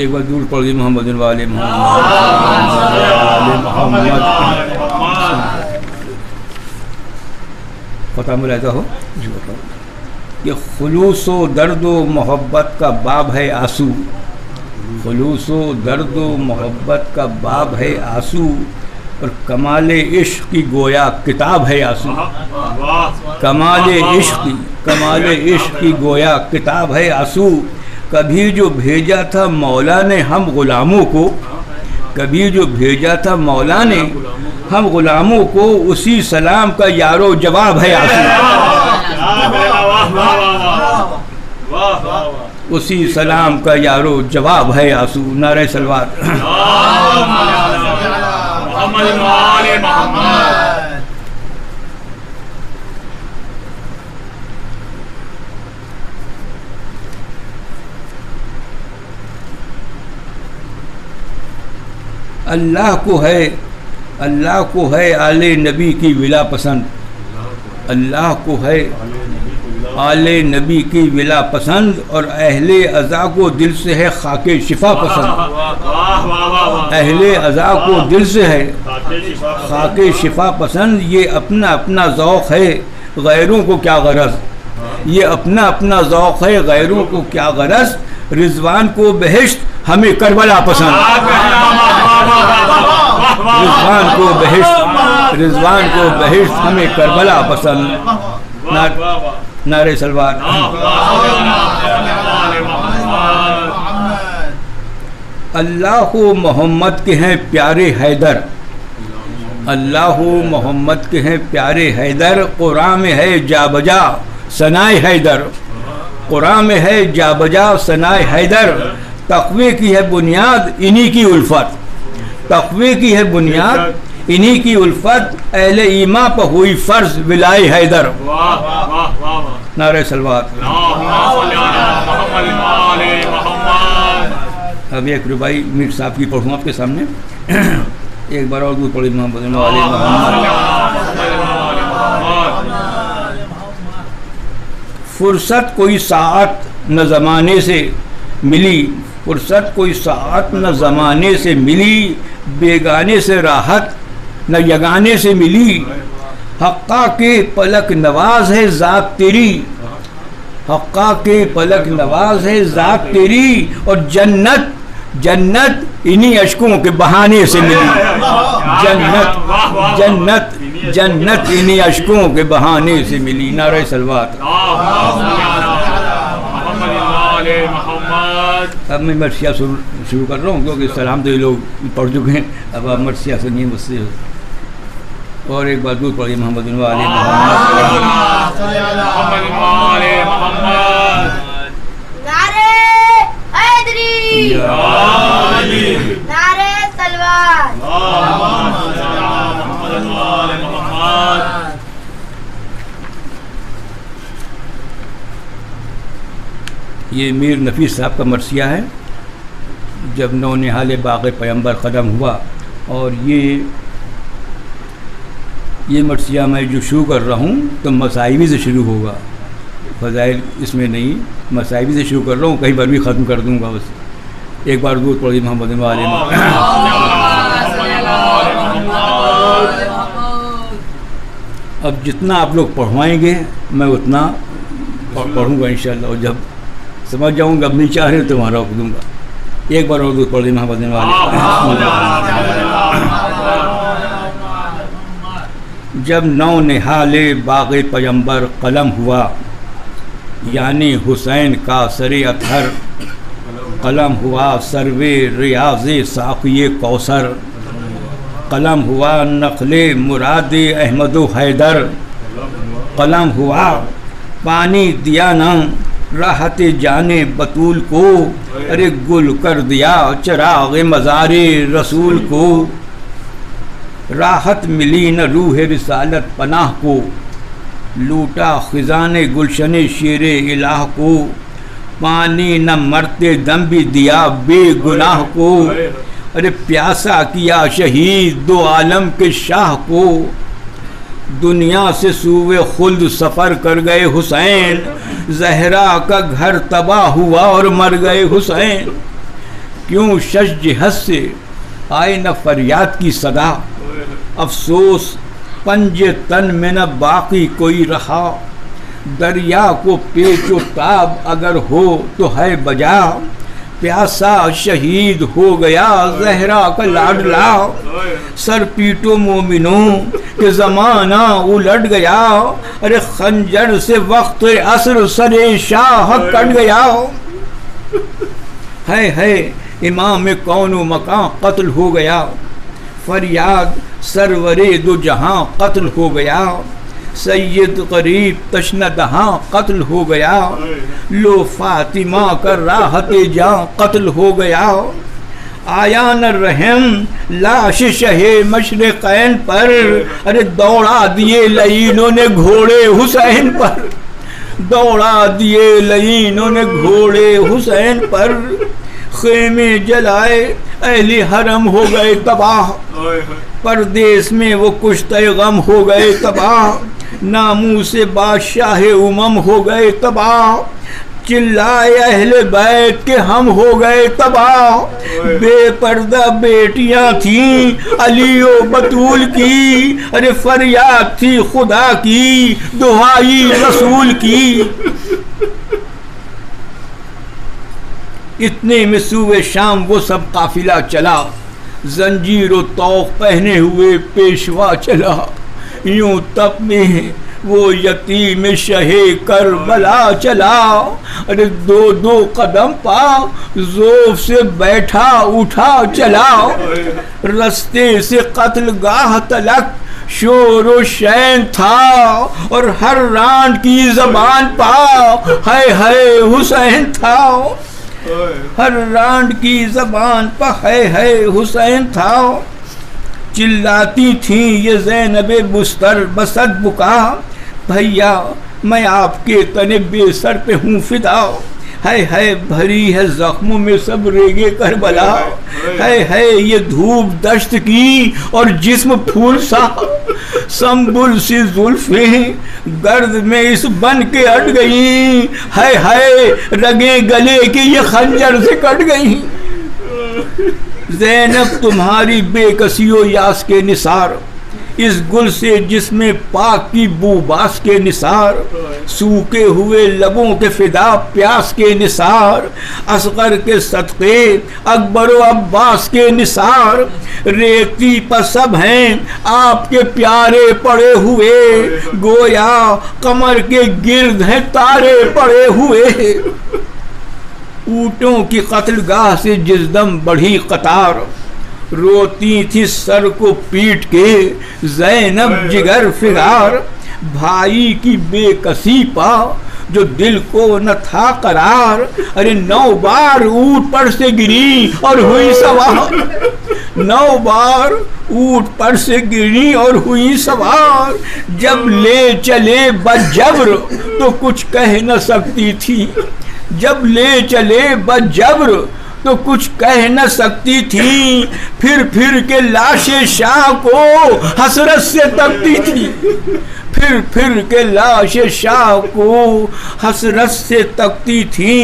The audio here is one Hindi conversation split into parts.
एक बार दूर पड़ गई मोहम्मद वाले मोहम्मद पता में रहता हो कि खुलूस व दर्द व मोहब्बत का बाब है आंसू, खुलूस व दर्द व मोहब्बत का बाब है आंसू, और कमाल इश्क की गोया किताब है आंसू। कमाल इश्क की गोया किताब है आंसू। कभी जो भेजा था मौला ने हम गुलामों को, कभी जो भेजा था मौला ने हम गुलामों को, उसी सलाम का यारो जवाब है आंसू। उसी सलाम का यारो जवाब है आंसू। नारे सलवार। अल्लाह को है आले नबी की विला पसंद, अल्लाह को है आले नबी की विला पसंद, और अहले अज़ा को दिल से है खाके शिफा पसंद। अहले अज़ा को दिल से है खाके शिफा पसंद। ये अपना अपना ज़ौक़ है गैरों को क्या गरज, ये अपना अपना ज़ौक़ है गैरों को क्या गरज। रिज़वान को बहिश्त हमें करबला पसंद, रिज़वान को बहिश्त हमें करबला पसंद। नारे सलवार। अल्लाह मोहम्मद के हैं प्यारे हैदर, अल्लाह मोहम्मद के हैं प्यारे हैदर। कुरान में है जाबजा सनाए हैदर, कुरान में है जाबजा सनाए हैदर। तक़वे की है बुनियाद इन्हीं की उल्फत, तक़वे की है बुनियाद इन्हीं की उल्फत। अहले ईमा पर हुई फ़र्ज विलाए हैदर। नारे सलवात। अब एक रुबाई मीर साहब की पढ़ूँ आपके सामने। एक बार और दूर पढ़ी मोहम्मद वाले मोहम्मद। फुर्सत कोई साअत न ज़माने से मिली, फुर्सत कोई साअत न ज़माने से मिली। बेगाने से राहत न यगाने से मिली। हक्का के पलक नवाज है ज़ात तेरी, हक्का के पलक नवाज है ज़ात तेरी। और जन्नत जन्नत इन्हीं अशकों के बहाने से मिली। जन्नत जन्नत जन्नत इन्हीं अशकों के बहाने से मिली। नारे सलवात। अब मैं मर्सिया शुरू कर रहा हूँ क्योंकि सलाम तो ये लोग पढ़ चुके हैं। अब आप मर्सिया सुनिए मुझसे। और एक बार दूर पढ़िए मोहम्मद वाले मोहम्मद। नारे हैदरी, नारे तलवार। ये मीर नफीस साहब का मर्सिया है। जब नौनिहाल बाग़ पैगंबर ख़त्म हुआ, और ये मर्सिया मैं जो शुरू कर रहा हूँ तो मसाइबी से शुरू होगा, फ़ज़ाइल इसमें नहीं, मसाइबी से शुरू कर रहा हूँ। कहीं पर भी ख़त्म कर दूँगा बस। एक बार दूर पढ़ी मोहम्मद वाले। अब जितना आप लोग पढ़वाएंगे मैं उतना पढ़ूँगा इंशाअल्लाह, और जब समझ जाऊँगा अब नहीं चाह रहे तो वहाँ रोक दूँगा। एक बार और दूर पढ़ी मोहम्मद वाले। जब नौनिहाले बाग़ पैगंबर कलम हुआ, यानी हुसैन का सरे अतहर कलम हुआ। सरवे रियाज़े साक़िए कौसर कलम हुआ। नक़ले मुरादे अहमद हैदर कलम हुआ। पानी दिया न राहत जाने बतूल को, अरे गुल कर दिया चराग़ मज़ारे रसूल को। राहत मिली न रूह रिसालत पनाह को, लूटा ख़िज़ाने गुलशने शेरे इलाह को। पानी न मरते दम भी दिया बेगुनाह को, अरे प्यासा किया शहीद दो आलम के शाह को। दुनिया से सूवे खुल्द सफ़र कर गए हुसैन, ज़हरा का घर तबाह हुआ और मर गए हुसैन। क्यों शश जिहद से आए न फरियाद की सदा, अफसोस पंजे तन में न बाकी कोई रहा, दरिया को पेचो ताब अगर हो तो है बजा, प्यासा शहीद हो गया जहरा का लाडला, सर पीटो मोमिनों के ज़माना उलट गया, अरे खंजर से वक्त असर सरे शाह कट गया, है इमाम कौनो मकां कत्ल हो गया, फरियाद सरवरे दो जहां कत्ल हो गया, सैयद करीब तशनदहां कत्ल हो गया, लो फातिमा कर राहत जा कत्ल हो गया, आया न रहम लाश शहे मशरिक़ैन पर, अरे दौड़ा दिए लईनों ने घोड़े हुसैन पर, दौड़ा दिए लईनों ने घोड़े हुसैन पर, खेमे जलाए अहले हरम हो गए तबाह, परदेश में वो कुश्ते गम हो गए तबाह, नामू से बादशाह उमम हो गए तबाह, चिल्लाए अहले बैत के हम हो गए तबाह, बेपर्दा बेटियां थीं अली ओ बतूल की, अरे फरियाद थी खुदा की दुहाई रसूल की। इतने में सूबे शाम वो सब काफिला चला, जंजीर व तौक पहने हुए पेशवा चला, यूं तप में वो यतीम शहे करबला चला, अरे दो दो कदम पा ज़ोफ से बैठा उठा चला, रस्ते से कत्ल गाह तलक शोर शैन था, और हर रान की जबान पा है हुसैन था, हर रांड की जबान पर है हुसैन था, चिल्लाती थी ये ज़ैनबे बुस्तर बसत बुका, भैया मैं आपके तने बेसर पे हूँ फिदा, है भरी है जख्मों में सब रेगे करबला, है ये धूप दश्त की और जिस्म फूल सा, संबुल सी जुल्फें गर्द में इस बन के अट गई, है रगे गले की ये खंजर से कट गई, ज़ैनब तुम्हारी बेकसियो यास के निसार, इस गुल से जिसमें पाक की बूबास के निसार, सूखे हुए लबों के फिदा प्यास के निसार, असगर के सदक़े अकबर व अब्बास के निसार, रेती पर सब हैं आपके प्यारे पड़े हुए, गोया कमर के गिर्द हैं तारे पड़े हुए, ऊँटों की कत्लगाह से जिस दम बढ़ी कतार, रोती थी सर को पीट के ज़ैनब जिगर फिगार, भाई की बेकसी पा जो दिल को न था करार, अरे 9 बार ऊँट पर से गिरी और हुई सवार, 9 बार ऊँट पर से गिरी और हुई सवार, जब ले चले बजब्र तो कुछ कह न सकती थी, जब ले चले बजब्र तो कुछ कह न सकती थी, फिर के लाशे शाह को हसरत से तकती थी, फिर के लाशे शाह को हसरत से तकती थी।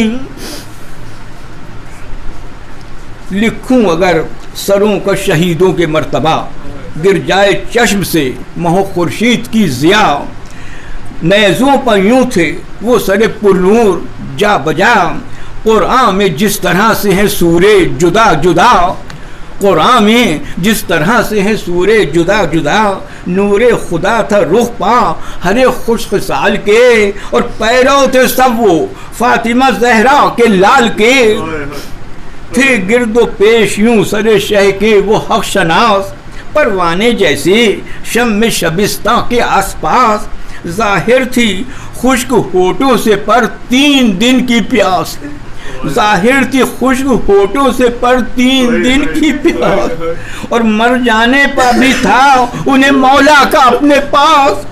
लिखूं अगर सरों का शहीदों के मर्तबा, गिर जाए चश्म से महो खुर्शीद की ज़िया, नेज़ों पर यूं थे वो सरे पुरनूर जा बजा, कुरान में जिस तरह से है सूरे जुदा जुदा, कुरान में जिस तरह से है सूरे जुदा जुदा, नूरे खुदा था रुख पा हरे खुश खसाल के, और पैरों थे सब वो फातिमा जहरा के लाल के, थे गिरदो पेश यूं सरे शह के वो हक शनास, परवाने जैसे शम में शबिस्तां के आसपास, जाहिर थी खुश्क होठों से पर 3 दिन की प्यास, जाहिर थी खुश्क होठों से पर 3 दिन की प्यास, और मर जाने पर भी था उन्हें मौला का अपने पास,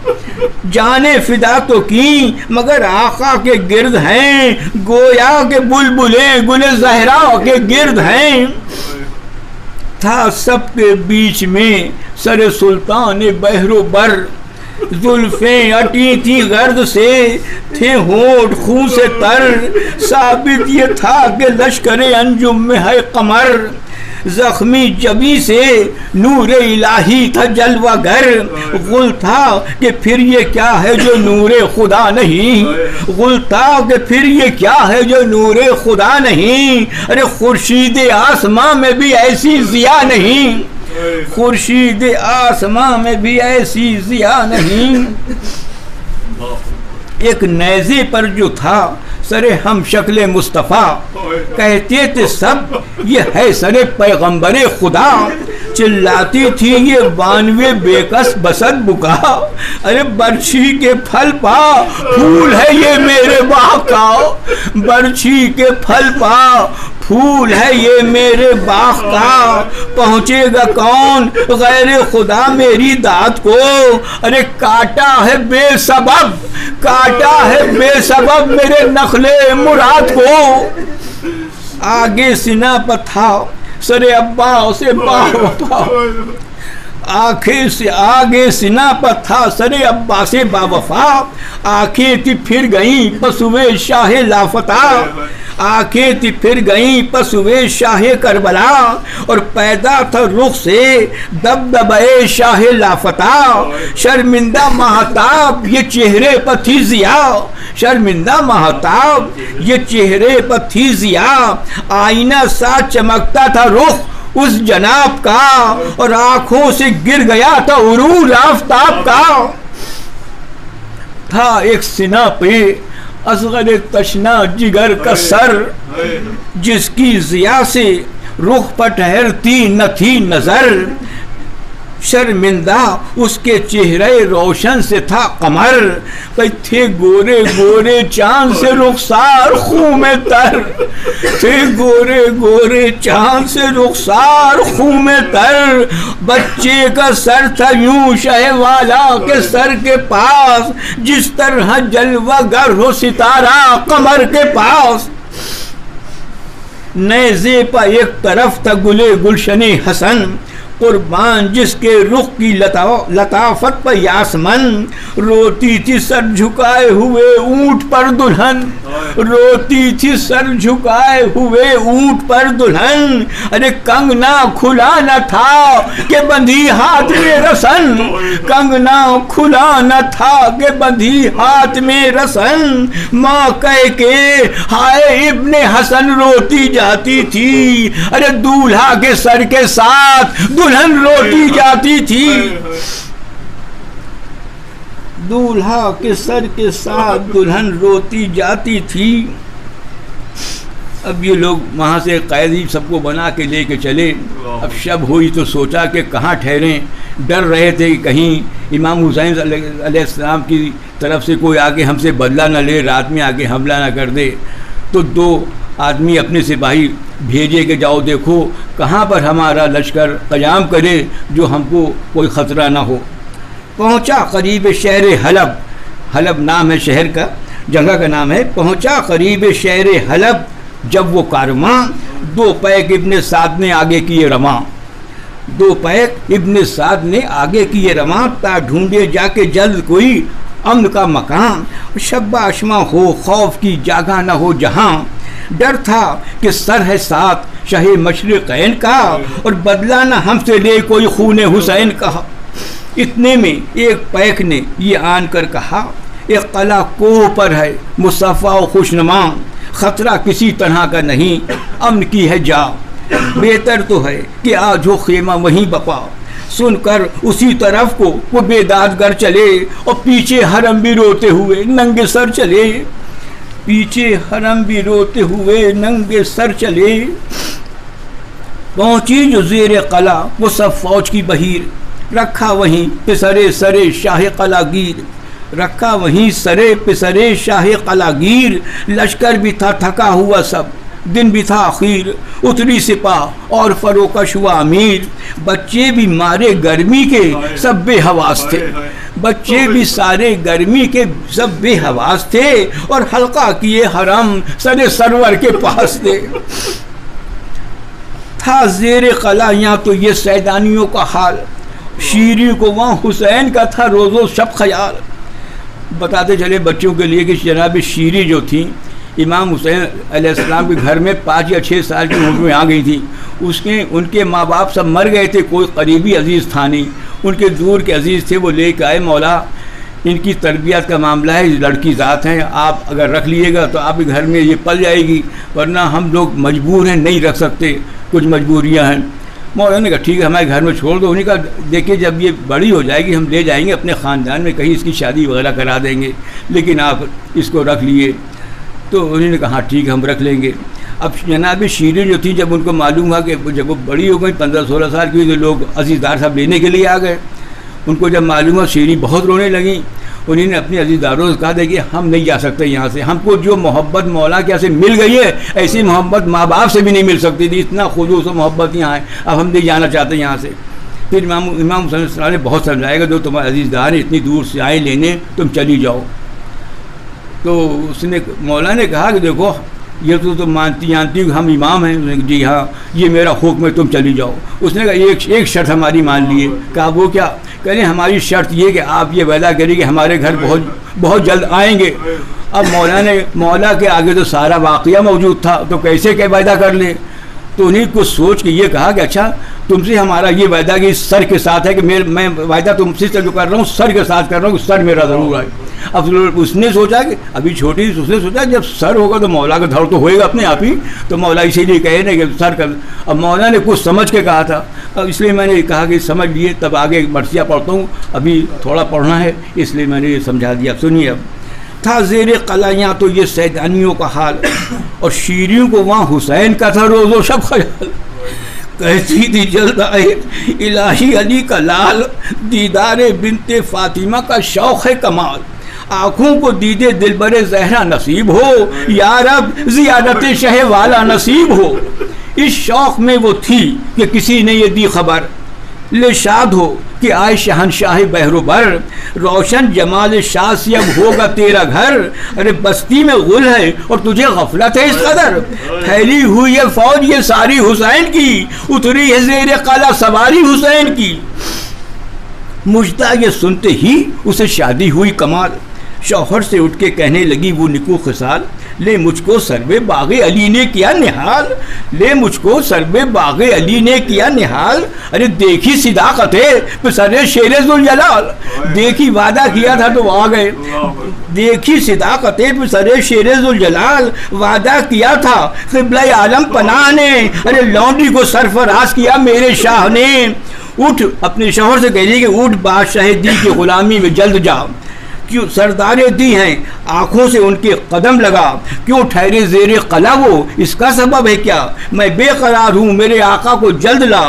जाने फिदा तो की मगर आका के गिर्द हैं, गोया के बुलबुले गुले ज़हरा के गिर्द हैं, था सबके बीच में सरे सुल्तान बहरो बर, जुल्फें अटी थी गर्द से, थे होंठ खून से तर, साबित ये था कि लश्कर अंजुम में है कमर। जख्मी जबी से नूर इलाही था जलवागर, गुल था कि फिर ये क्या है जो नूर खुदा नहीं, गुल था कि फिर ये क्या है जो नूर खुदा नहीं। अरे खुर्शीद आसमां में भी ऐसी जिया नहीं, खुर्शीद आसमां में भी ऐसी जिया नहीं। एक नेज़े पर जो था सरे हम शक्ल मुस्तफ़ा, कहते थे सब ये है सरे पैगंबरे खुदा। चिल्लाती थी ये बानवे बेकस बसत बुका, अरे बरछी के फल पा फूल है ये मेरे बाग का, बरछी के फल पा फूल है ये मेरे बाग का। पहुँचेगा कौन गैर खुदा मेरी दात को, अरे काटा है बेसबब, काटा है बेसबब मेरे नखले मुराद को। आगे सिना पर था सरे अब्बा से बावफा, आंखें से आगे सिना पर था सरे अब्बा से बावफा। आंखें थी फिर गई पसुए शाह लाफता, आंखें थी फिर गई पसुए शाह करबला। और पैदा था रुख से दबदबे शाह लाफता, शर्मिंदा महताब ये चेहरे पर थी जिया, शर्मिंदा महताब ये चेहरे पर थी जिया। आईना सा चमकता था रुख उस जनाब का, और आंखों से गिर गया था उरूल आफताब का। था एक सिना पे असगर तशना जिगर का सर, जिसकी जिया से रुख पर ठहरती न थी नजर। शर्मिंदा उसके चेहरे रोशन से था कमर, थे गोरे गोरे चांद से रुखसार खून में तर, थे गोरे गोरे चांद से रुखसार खून में तर। बच्चे का सर था यूं शहवाला के सर के पास, जिस तरह जलवागर हो सितारा कमर के पास। नेज़े पर एक तरफ था गुले गुलशने हसन, कुर्बान जिसके रुख की लताफत पर यासमन। रोती थी सर झुकाए हुए ऊंट पर दुल्हन, रोती थी सर झुकाए हुए ऊंट पर दुल्हन। अरे कंगना खुला न था कि बंधी हाथ में रसन, कंगना खुला न था कि बंधी हाथ में रसन। माँ कह के हाय इब्ने हसन रोती जाती थी, अरे दूल्हा के सर के साथ दुल्हन रोती जाती थी, दूल्हा के सर के साथ दुल्हन रोती जाती थी। अब ये लोग वहाँ से कैदी सबको बना के लेके चले। अब शब हुई तो सोचा कि कहाँ ठहरें, डर रहे थे कि कहीं इमाम हुसैन अलैहिस्सलाम की तरफ से कोई आके हमसे बदला न ले, रात में आके हमला न कर दे। तो दो आदमी अपने सिपाही भेजे के जाओ देखो कहाँ पर हमारा लश्कर क़याम करे जो हमको कोई ख़तरा ना हो। पहुँचा करीब शहर हलब, हलब नाम है शहर का, जगह का नाम है। पहुँचा करीब शहर हलब जब वो कारवां, दो पैक इब्ने साद ने आगे किए रवां, दो पैक इब्ने साद ने आगे किए रवां। ता ढूंढे जाके जल्द कोई अमन का मकान, शब्बा आशमा हो खौफ की जगह न हो जहाँ। डर था कि सर है साथ शाह मशरिक़ैन का, और बदला न हमसे ले कोई खून हुसैन का। इतने में एक पैक ने ये आन कर कहा, एक कला कोह पर है मुसफ़ा व खुशनुमा, ख़तरा किसी तरह का नहीं, अमन की है जा। बेहतर तो है कि आज हो खेमा वहीं बपा। सुनकर उसी तरफ को वो बेदाद कर चले, और पीछे हरम भी रोते हुए नंगे सर चले, पीछे हरम भी रोते हुए नंगे सर चले। पहुंची जो ज़ेरे कला वो सब फौज की बहीर, रखा वहीं पिसरे सरे शाह कलागीर, रखा वहीं सरे पिसरे शाह कलागीर। लश्कर भी था थका हुआ सब, दिन भी था आखिर, उतरी सिपाह और फरोकश हुआ अमीर। बच्चे भी मारे गर्मी के सब बेहवास थे, बच्चे भी सारे गर्मी के सब बेहवास थे, और हल्का किए हरम सरे सरवर के पास थे। था ज़ेरे कला यहाँ तो ये सैदानियों का हाल, शीरी को वहाँ हुसैन का था रोज़ो शब ख्याल। बताते चले बच्चों के लिए कि जनाब शीरी जो थी इमाम हुसैन अलैहिस्सलाम के घर में 5 या 6 साल की उम्र में आ गई थी। उसके उनके माँ बाप सब मर गए थे, कोई करीबी अजीज़ था नहीं, उनके दूर के अजीज़ थे। वो लेकर आए, मौला इनकी तरबियत का मामला है, लड़की ज़ात हैं, आप अगर रख लीजिएगा तो आपके घर में ये पल जाएगी, वरना हम लोग मजबूर हैं, नहीं रख सकते, कुछ मजबूरियाँ हैं। मौला ने कहा ठीक है हमारे घर में छोड़ दो। उन्हें कहा देखिए जब ये बड़ी हो जाएगी हम ले जाएंगे अपने ख़ानदान में, कहीं इसकी शादी वगैरह करा देंगे, लेकिन आप इसको रख लिए। तो उन्होंने कहा हाँ ठीक है हम रख लेंगे। अब जनाब शीरी जो थी, जब उनको मालूम हुआ कि जब वो बड़ी हो गई 15-16 साल की, तो लोग अजीज़दार साहब लेने के लिए आ गए। उनको जब मालूम हुआ शीरी बहुत रोने लगी। उन्होंने अपने अजीज़दारों से कहा देखिए हम नहीं जा सकते यहाँ से, हमको जो मोहब्बत मौला के यहाँ से मिल गई है ऐसी मोहब्बत माँ बाप से भी नहीं मिल सकती थी, इतना खुलूस और मोहब्बत यहाँ है, अब हम नहीं जाना चाहते यहाँ से। फिर इमाम हुसैन ने बहुत समझाएगा, जो तुम्हारे अजीज़दार इतनी दूर से आए लेने, तुम चली जाओ। तो उसने मौला ने कहा कि देखो ये तो तुम मानती हो हम इमाम हैं। उसने कहा जी हाँ ये मेरा हुक्म है, तुम चली जाओ। उसने कहा एक शर्त हमारी मान लिए। कहा वो क्या? कहने हमारी शर्त ये कि आप ये वादा करिए कि हमारे घर बहुत जल्द आएंगे। अब मौला के आगे तो सारा वाक़या मौजूद था, तो कैसे क्या वादा कर ले। तो उन्हीं कुछ सोच के ये कहा कि अच्छा तुमसे हमारा ये वादा कि सर के साथ है कि मैं वादा तुमसे जो कर रहा हूँ सर के साथ कर रहा हूँ कि सर मेरा ज़रूर आए। अब उसने सोचा कि अभी छोटी उसने सोचा जब सर होगा तो मौला का धड़ तो होएगा अपने आप ही, तो मौला इसीलिए कहे ना कि सर कर। अब मौला ने कुछ समझ के कहा था, अब इसलिए मैंने कहा कि समझ लिए, तब आगे मर्सिया पढ़ता हूँ, अभी थोड़ा पढ़ना है इसलिए मैंने ये समझा दिया। सुनिए अब था ज़ेरे कलाइयाँ तो ये सैदानियों का हाल, और शीरियों को वहाँ हुसैन का था रोज़ो शब ख्याल। कहती थी जल्द आए इलाही अली का लाल, दीदारे बिनते फातिमा का शौक़ है कमाल। आँखों को दीदे दिलबरे ज़हरा नसीब हो, या रब ज़ियारत शह वाला नसीब हो। इस शौक़ में वो थी कि किसी ने ये दी खबर, ले शाद हो कि आए शहनशाह बहरोबर, रोशन जमाल शाह से अब होगा तेरा घर। अरे बस्ती में गुल है और तुझे गफलत है इस कदर, फैली हुई है फौज ये सारी हुसैन की, उतरी है ज़ेरे काला सवारी हुसैन की। मुझता ये सुनते ही उसे शादी हुई कमाल, शौहर से उठ के कहने लगी वो निको खिसाल, ले मुझको सर्वे बागे अली ने किया निहाल, ले मुझको सर्वे बागे अली ने किया निहाल। अरे देखी सिदाकत है सरे शेरे जुल जलाल, देखी वादा किया था तो आ गए। देखी सिदाकत है सरे शेरे जुल जलाल, वादा किया था क़िबला आलम पनाह ने, अरे लौंडी को सरफराज किया मेरे शाह ने। उठ अपने शौहर से कह कि उठ बादशाह दी की ग़ुलामी में जल्द जा, क्यों सरदारे दी हैं आँखों से उनके कदम लगा, क्यों ठहरे ज़ेरे कला वो इसका सबब है क्या, मैं बेकरार हूँ मेरे आका को जल्द ला।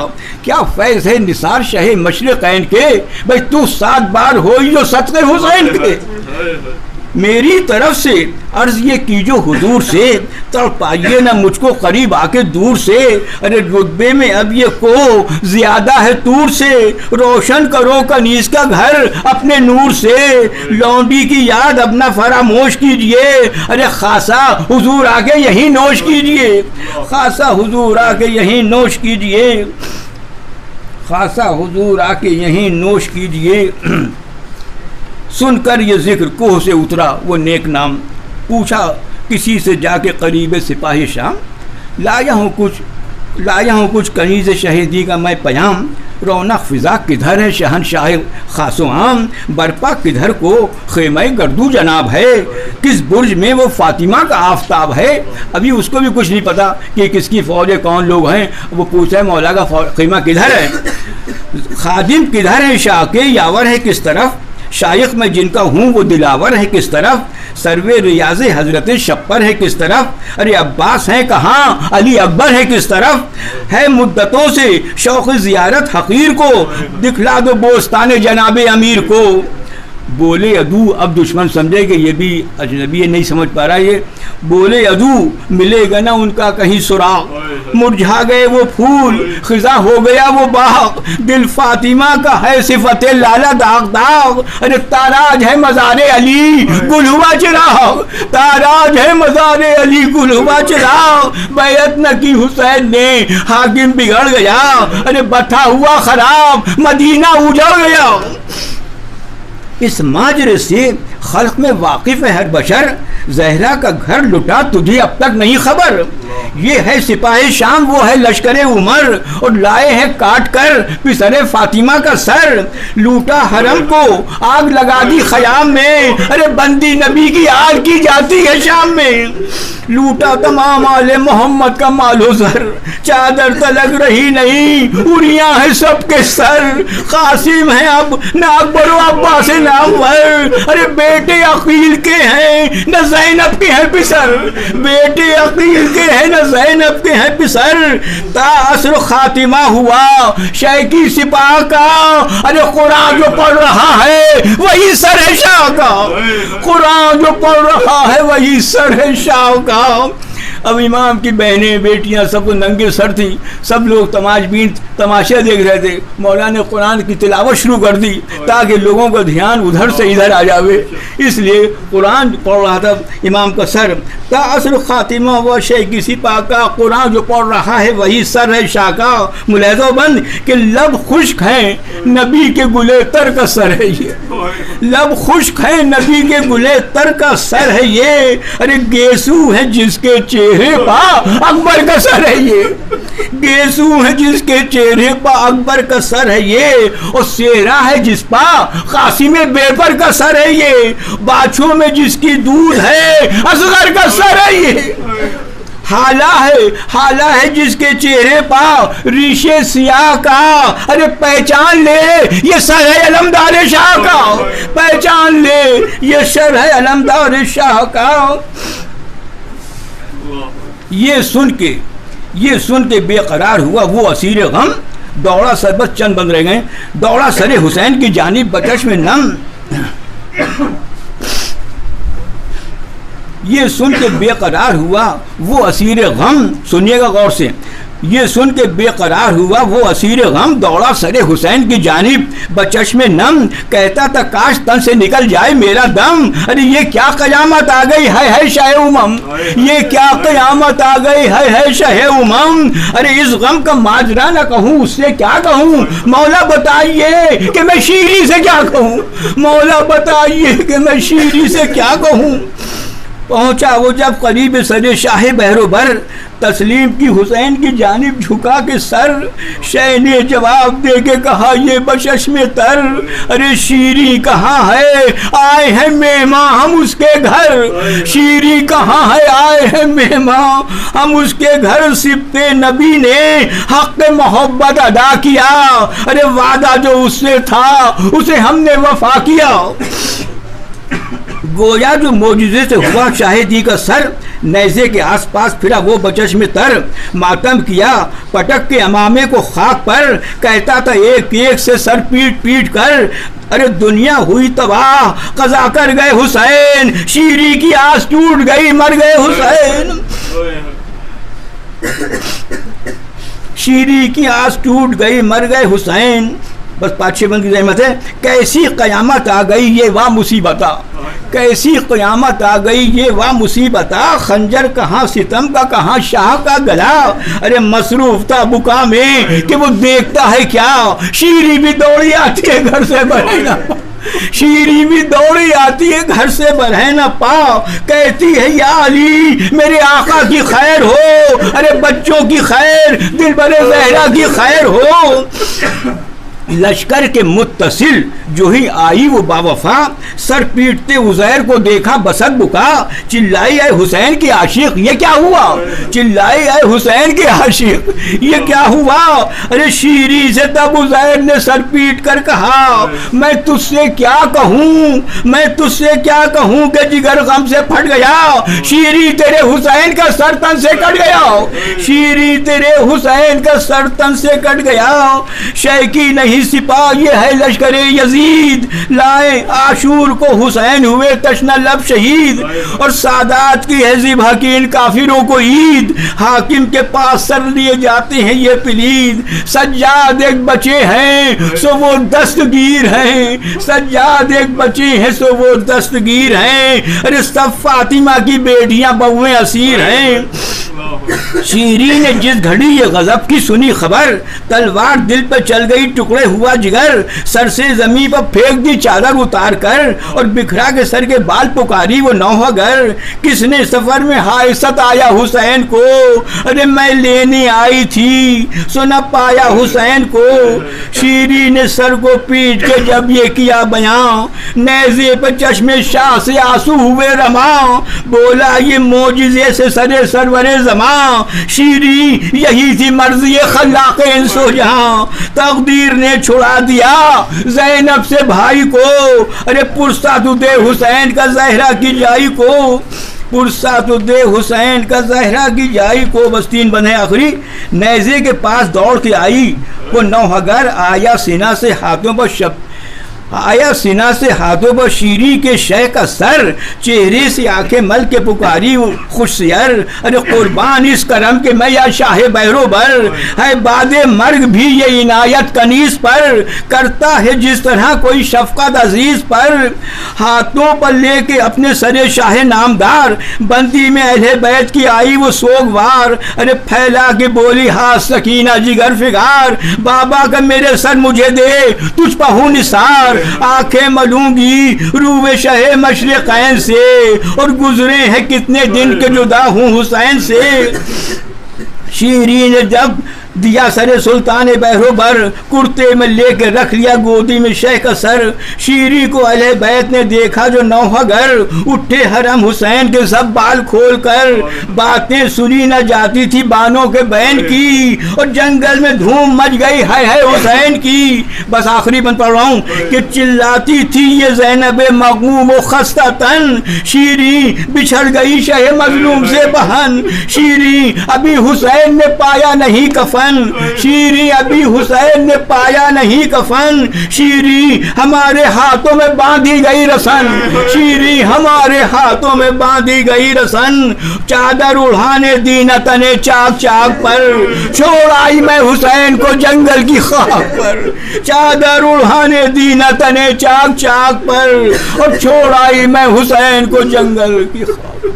क्या फैज़ है निसार शहे मशरिक़ैन के, भाई तू 7 बार हो जो सदक़े हुसैन के। मेरी तरफ से अर्ज़ ये कीजो हुजूर से, तड़पाइए ना मुझको करीब आके दूर से। अरे रुतबे में अब ये को ज़्यादा है तूर से, रोशन करो कनीज़ का घर अपने नूर से। लौंडी की याद अब ना फरामोश कीजिए, अरे खासा हुजूर आके यहीं नोश कीजिए, खासा हुजूर आके यहीं नोश कीजिए, खासा हुजूर आके यहीं नोश कीजिए। सुनकर ये जिक्र कोह से उतरा वो नेक नाम, पूछा किसी से जाके करीब सिपाही शाम, लाया हूँ कुछ कनीज़ शहीदी का मैं पयाम। रौनक फ़िज़ा किधर है शहनशाह ख़ासो आम, बरपा किधर को ख़ेमा गर्दू जनाब है, किस बुर्ज में वो फ़ातिमा का आफताब है। अभी उसको भी कुछ नहीं पता कि किसकी फ़ौज है, कौन लोग हैं। वो पूछा है मौला का ख़ेमा किधर है, खादिम किधर है, शाह के यावर है किस तरफ, शायख में जिनका हूँ वो दिलावर है किस तरफ, सर्वे रियाज़ हज़रत शप्पर है किस तरफ, अरे अब्बास हैं कहाँ अली अकबर है किस तरफ। है मुद्दतों से शौक़ ज़ियारत हक़ीर को, दिखला दो बोस्तान जनाब अमीर को। बोले अदू, अब दुश्मन समझे कि ये भी अजनबी है, नहीं समझ पा रहा ये। बोले अदू, मिलेगा ना उनका कहीं सुराग, मुरझा गए वो फूल, खिजा हो गया वो बाग, दिल फातिमा का है सिफत लाला दाग दाग। अरे ताराज है मज़ारे अली गुल हुआ चिराग, ताराज है मज़ारे अली गुल हुआ चिराग। बैत न की हुसैन ने हाकिम बिगड़ गया, अरे बथा हुआ खराब मदीना उजड़ गया। इस माजरे से खल्क में वाकिफ है हर बशर, जहरा का घर लुटा तुझे अब तक नहीं खबर। ये है सिपाही शाम, वो है लश्करे उमर, और लाए हैं काट कर पिसरे फातिमा का सर। लूटा हरम को आग लगा दी खयाम में, अरे बंदी नबी की आग की जाती है शाम में। लूटा तमाम आले मोहम्मद का मालो सर, चादर तलक रही नहीं उड़िया है सबके सर। कासिम है अब न अकबर अब्बास नामवर, अरे बेटे अकील के हैं न ज़ैनब के हैं पिसर, बेटे अकील के हैं न ज़ैनब के हैं पिसर। तासर खातिमा हुआ शैकी सिपाह का, अरे कुरान जो पढ़ रहा है वही सर है शाह का, कुरान जो पढ़ रहा है वही सर है शाह का। अब इमाम की बहनें बेटियां सब नंगे सर थी, सब लोग तमाशबीन तमाशा देख रहे थे। मौला ने कुरान की तिलावत शुरू कर दी ताकि लोगों का ध्यान उधर से इधर आ जावे, इसलिए कुरान पढ़ रहा था इमाम का सर। तासर खातिमा व शे किसी पाका, कुरान जो पढ़ रहा है वही सर है शाह का। मुलाहिज़ो बंद कि लब खुश्क है नबी के गुले तर का सर है ये, लब खुश्क है नबी के गुले तर का सर है ये। अरे गेसू है जिसके चेहरे पा अकबर का सर है ये, गेसू है जिसके चेहरे पा अकबर का सर है ये, और सेहरा है जिस पा कासिम बेपर का सर है ये। बाछों में जिसकी दूध है असगर का सर है ये। हाला है जिसके चेहरे पा रीशे सियाह का, अरे पहचान ले ये सर है अलमदार शाह का, पहचान ले ये सर है अलमदार शाह का। ये सुन के बेकरार हुआ वो असीर गम, दौड़ा सरबत चंद बंद रह गए, दौड़ा सरे हुसैन की जानिब बचश में नम। ये सुन के बेकरार हुआ वो असीर गम, सुनिएगा गौर से, ये सुन के बेकरार हुआ वो असीर गम, दौड़ा सरे हुसैन की जानिब बचश में नम। कहता था काश तन से निकल जाए मेरा दम, अरे ये क्या कयामत आ गई है शाह उमम, ये क्या कयामत आ गई है शाह उमम। अरे इस गम का माजरा न कहूँ उससे क्या कहूँ, मौला बताइए कि मैं शीरी से क्या कहूँ, मौला बताइए कि मैं शीरी से क्या कहूँ। पहुंचा वो जब करीब सरे शाह बहरोबर, तस्लीम की हुसैन की जानिब झुका के सर। शाह ने जवाब दे के कहा ये बशश में तर, अरे शीरी कहाँ है आए हैं मेहमान हम उसके घर, शीरी कहाँ है आए हैं मेहमान हम उसके घर। सिब्ते नबी ने हक मोहब्बत अदा किया, अरे वादा जो उससे था उसे हमने वफा किया। गोया जो मोजिज़े से हुआ शाहिदी का सर, नैज़े के आसपास फिरा वो बचश में तर। मातम किया पटक के अमामे को खाक पर, कहता था एक एक से सर पीट पीट कर। अरे दुनिया हुई तबाह कज़ा कर गए हुसैन, शीरी की आस टूट गई मर गए हुसैन, शीरी की आस टूट गई मर गए हुसैन। बस पातशाहबंद की रहमत है। कैसी क़यामत आ गई ये वाह मुसीबता, कैसी क़यामत आ गई ये वाह मुसीबता, खंजर कहाँ सितम का कहाँ शाह का गला। अरे मसरूफ था बुका में कि वो देखता है क्या, शीरी भी दौड़ी आती है घर से बढ़े ना, शीरी भी दौड़ी आती है घर से बढ़े ना पाओ। कहती है या अली मेरे आका की खैर हो, अरे बच्चों की खैर दिल बरे ज़हरा की खैर हो। लश्कर के मुत्तसिल जो ही आई वो बावफा, सर पीटते उज़ैर को देखा बसत बुका। चिल्लाई है हुसैन की आशिक ये क्या हुआ, चिल्लाई है हुसैन की आशिक ये क्या हुआ। अरे शीरी से तब उज़ैर ने सर पीट कर कहा मैं तुझसे क्या कहूँ, मैं तुझसे क्या कहूँ कि जिगर गम से फट गया। शीरी तेरे हुसैन का सर तन से कट गया, शीरी तेरे हुसैन का सर तन से कट गया। शैकी नहीं ही सिपा ये है लश्कर यजीद, लाए आशूर को हुसैन हुए तशना लब शहीद, और सादात की है ज़िबा की इन काफिरों को ईद, हाकिम के पास सर लिए जाते हैं ये प्लीद, सज्जाद एक बचे हैं सो वो दस्तगीर हैं, सज्जाद एक बचे हैं सो वो दस्तगीर हैं, अरे सब फातिमा की बेटियां बहुएं असीर हैं। शीरी ने जिस घड़ी ये गजब की सुनी खबर, तलवार दिल पे चल गई टुकड़े हुआ जिगर, सर से जमीन पर फेंक दी चादर उतार कर, और बिखरा के सर के बाल पुकारी वो नौहगर, किसने सफर में हायसत आया हुसैन को, अरे मैं लेने आई थी सो न पाया हुसैन को। शीरी ने सर को पीट के जब ये किया बयां, नेज़े पे चश्मे शाह से आंसू हुए रमा, बोला ये मोजिज़े से सरे सरवरे जमा, शीरी यही थी मर्ज़ी खल्लाक़े इंसो जहां, तकदीर ने छुड़ा दिया ज़ैनब से भाई को, अरे पुरसा तू दे हुसैन का ज़हरा की जाई को, पुरसा तो दे हुसैन का ज़हरा की जाई को। बस 3 बंदे आखिरी। नेज़े के पास दौड़ के आई वो नौहगर, आया सीना से हाथों पर आया सीना से हाथों पर शीरी के शह का सर, चेहरे से आंखें मल के पुकारी खुशियर, अरे कुर्बान इस करम के मैं या शाह बैरोबर, है बादे मर्ग भी ये इनायत कनीस पर, करता है जिस तरह कोई शफकत अजीज पर, हाथों पर लेके अपने सरे शाह नामदार, बंदी में अहले बैत की आई वो सोगवार, अरे फैला के बोली हाथ सकीना जिगर फिगार, बाबा का मेरे सर मुझे दे तुझ पर हूँ निसार, आंखें मलूंगी रूबे शहे मशरिक़ैन से, और गुजरे हैं कितने दिन के जुदा हूँ हुसैन से। शीरी ने जब दिया सरे सुल्तान बहरोबर, कुर्ते में लेके रख लिया गोदी में शेख का सर, शीरी को अहले बैत ने देखा जो नौहगर, उठे हरम हुसैन के सब बाल खोल कर, बातें सुनी न जाती थी बानों के बैन की, और जंगल में धूम मच गई है हुसैन की। बस आखिरी बंद पढ़ रहा हूँ कि चिल्लाती थी ये ज़ैनब मगमूम व खस्ता तन, शीरी बिछड़ गई शहे मजलूम से बहन, शीरी अभी हुसैन ने पाया नहीं कफन, शीरी अभी हुसैन ने पाया नहीं कफन, शीरी हमारे हाथों में बांधी गई रसन, शीरी हमारे हाथों में बांधी गई रसन, चादर उड़ाने दी न तने चाक चाक पर, छोड़ आई मैं हुसैन को जंगल की खाक पर, चादर उड़ाने दी न तने चाक चाक पर, और छोड़ आई मैं हुसैन को जंगल की खाक।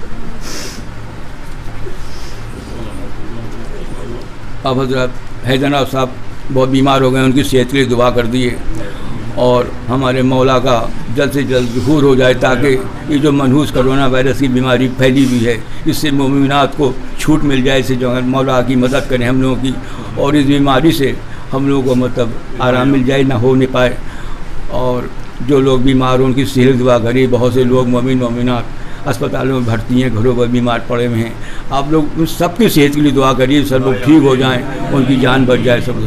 अब हजरत हैदरनाब साहब बहुत बीमार हो गए, उनकी सेहत के लिए दुआ कर दिए, और हमारे मौला का जल्द से जल्द ज़हूर हो जाए, ताकि ये जो मनहूस कोरोना वायरस की बीमारी फैली हुई है इससे मोमिनात को छूट मिल जाए, इससे जो मौला की मदद करें हम लोगों की, और इस बीमारी से हम लोगों को मतलब आराम मिल जाए, ना हो नहीं पाए, और जो लोग बीमार हो उनकी सेहत दुआ करिए। बहुत से लोग मोमिनात अस्पतालों में भर्ती हैं, घरों पर बीमार पड़े हुए हैं, आप लोग उन सबकी सेहत के लिए दुआ करिए, सब लोग ठीक हो जाएं, उनकी जान बच जाए सब।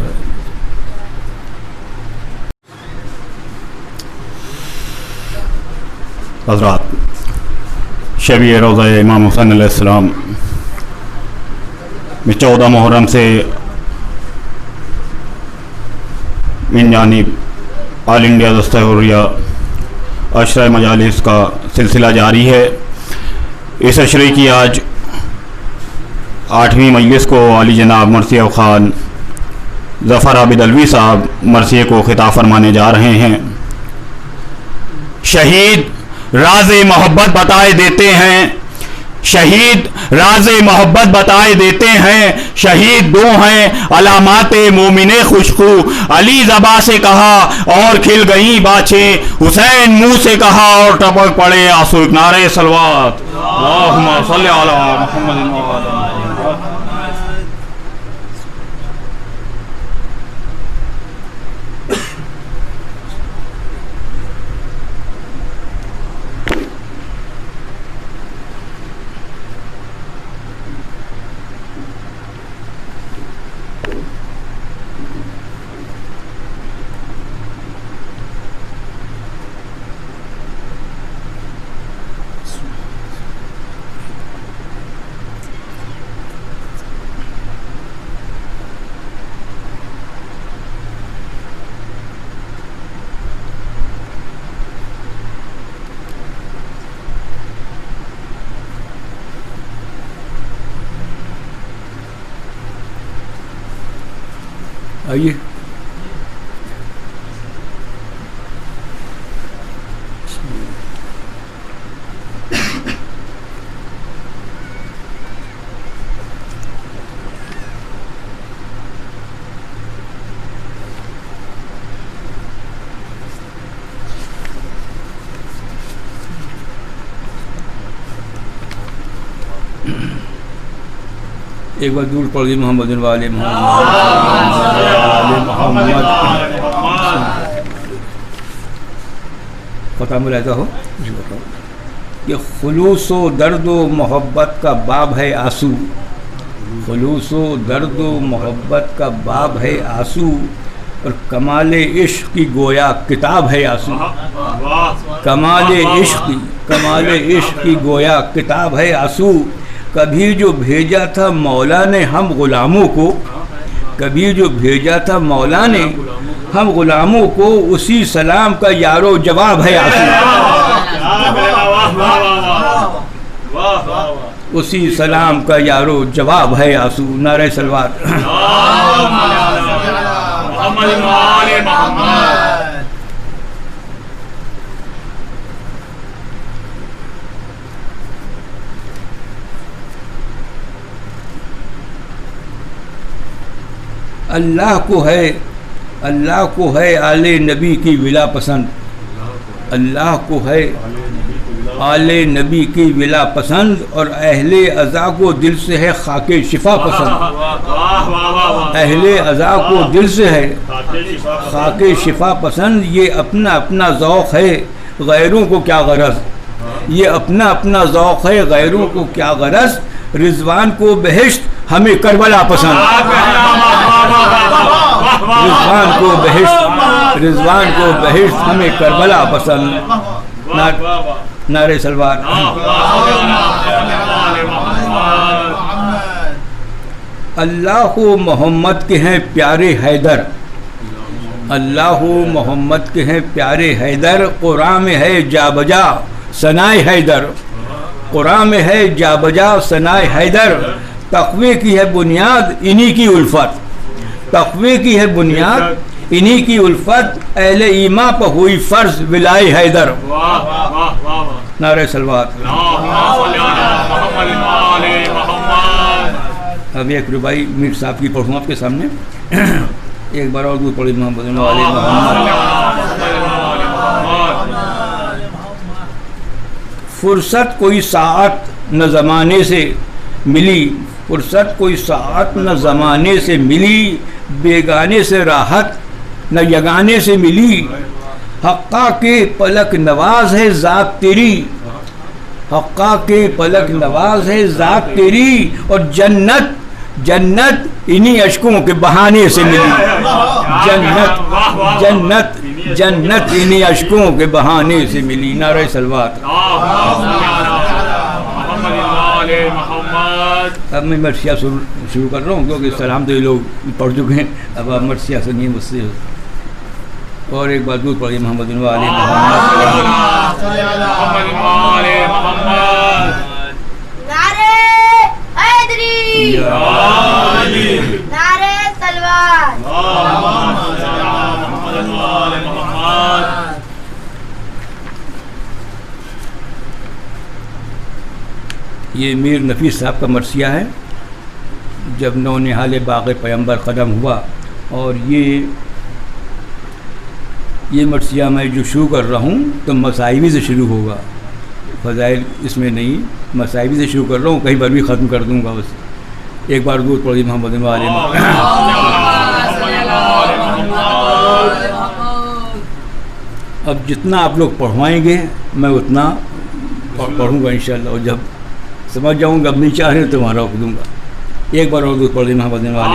हज़रात, शब-ए रोज़ा इमाम हुसैन अलैहिस्सलाम में 14 मुहर्रम से मिन जानिब ऑल इंडिया दस्ता हुर्रिया अशरा मजालिस का सिलसिला जारी है। इस अशरे की आज 8वीं मजलिस को आली जनाब मरसिया ख़ान ज़फ़र आबिद अलवी साहब मरसिए को खिताब फरमाने जा रहे हैं। शहीद राज़े मोहब्बत बताए देते हैं, शहीद राज़े मोहब्बत बताए देते हैं, शहीद दो हैं अलामाते मोमिने खुशबू, अली ज़बा से कहा और खिल गई बाछें, हुसैन मुंह से कहा और टपक पड़े आंसू। नारे सलवात अल्लाहुम्मा सल्ली अला मुहम्मद व अला आइए। एक बार दूर पड़ गई मोहम्मद वाले मोहम्मद पता मिला ऐसा हो कि खुलूस व दर्द व मोहब्बत का बाब है आंसू, खुलूस व दर्द व मोहब्बत का बाब है आंसू, और कमाल इश्क की गोया किताब है आंसू। कमाल इश्क की गोया किताब है आंसू। कभी जो भेजा था मौला ने हम गुलामों को, कभी जो भेजा था मौला ने हम गुलामों को, उसी सलाम का यारो जवाब है आंसू। उसी सलाम का यारो जवाब है आंसू। नारे सलवात। अल्लाह को है आले नबी की विला पसंद, अल्लाह को है आले नबी की विला पसंद, और अहले अज़ा को दिल से है खाके शिफा पसंद। अहले अज़ा को दिल से है खाके शिफा पसंद। ये अपना अपना ज़ौक़ है गैरों को क्या गरज, ये अपना अपना ज़ौक़ है गैरों को क्या गरज। रिजवान को बहिश्त हमें करबला पसंद, रिजवान को बहिश्त हमें करबला पसंद। नारे सलवार। अल्लाह मोहम्मद के हैं प्यारे हैदर, अल्लाह मोहम्मद के हैं प्यारे हैदर। कुरान में है जाबजा सनाए हैदर, कुरान में है जाबजा सनाए हैदर। तक़वे की है बुनियाद इन्हीं की उल्फत, तक़वे की है बुनियाद इन्हीं की उल्फत। अहले ईमा पर हुई फ़र्ज विलाए हैदर। नारे सलवात। अब एक रुबाई मीर साहब की पढ़ूँ आपके सामने। एक बार और दूर पढ़ी मोहम्मद वाले मोहम्मद। फुर्सत कोई साअत न ज़माने से मिली, फुर्सत कोई साअत न ज़माने से मिली, बेगाने से राहत न यगाने से मिली। हक्का के पलक नवाज है ज़ात तेरी, हक्का के पलक नवाज है ज़ात तेरी, और जन्नत जन्नत इन्हीं अशकों के बहाने से मिली। जन्नत जन्नत जन्नत इन्हीं अशकों के बहाने से मिली। नारे सलवात। अब मैं मर्सिया शुरू कर रहा हूँ, क्योंकि सलाम तो ये लोग पढ़ चुके हैं। अब आप मर्सिया सुनिए मुझसे। और एक बार दूर पढ़िए मोहम्मद वाले मोहम्मद। नारे हैदरी, नारे तलवार। ये मीर नफीस साहब का मर्सिया है। जब नौ निहाल बाग़ पैगंबर क़दम हुआ, और ये मर्सिया मैं जो शुरू कर रहा हूँ तो मसाइबी से शुरू होगा, फ़ज़ाइल इसमें नहीं, मसाइबी से शुरू कर रहा हूँ, कहीं पर भी ख़त्म कर दूँगा बस। एक बार दूर पढ़ी मोहम्मद वाले। अब जितना आप लोग पढ़वाएंगे मैं उतना पढ़ूँगा इंशाअल्लाह, और जब समझ जाऊँगा अब नहीं चाह रहे तो वहाँ रोक दूँगा। एक बार और दूर पढ़ी मोहम्मद वाले।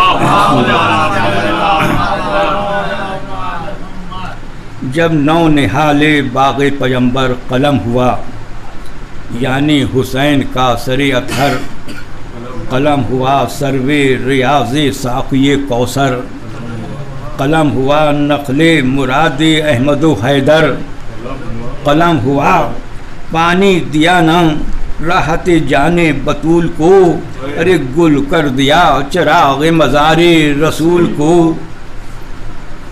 जब नौ निहाले बाग़ पैगंबर कलम हुआ, यानी हुसैन का सरे अतहर कलम हुआ, सरवे रियाज़े साक़िए कौसर कलम हुआ, नक़ले मुरादे अहमद हैदर कलम हुआ, पानी दिया न राहत जाने बतूल को, अरे गुल कर दिया चराग़ मज़ारे रसूल को।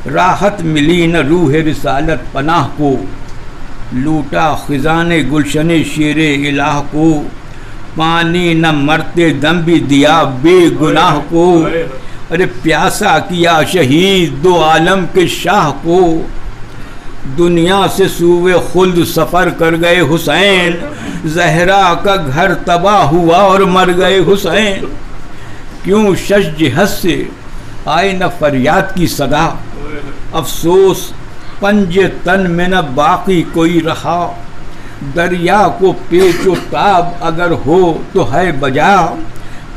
राहत मिली न रूह रिसालत पनाह को, लूटा खिजाने गुलशने शेरे इलाह को, पानी न मरते दम भी दिया बेगुनाह को, अरे प्यासा किया शहीद दो आलम के शाह को, दुनिया से सूवे खुल्द सफ़र कर गए हुसैन, जहरा का घर तबाह हुआ और मर गए हुसैन, क्यों शश जिहद से आए न फरियाद की सदा, अफसोस पंजे तन में न बाकी कोई रहा, दरिया को पेचो ताब अगर हो तो है बजा,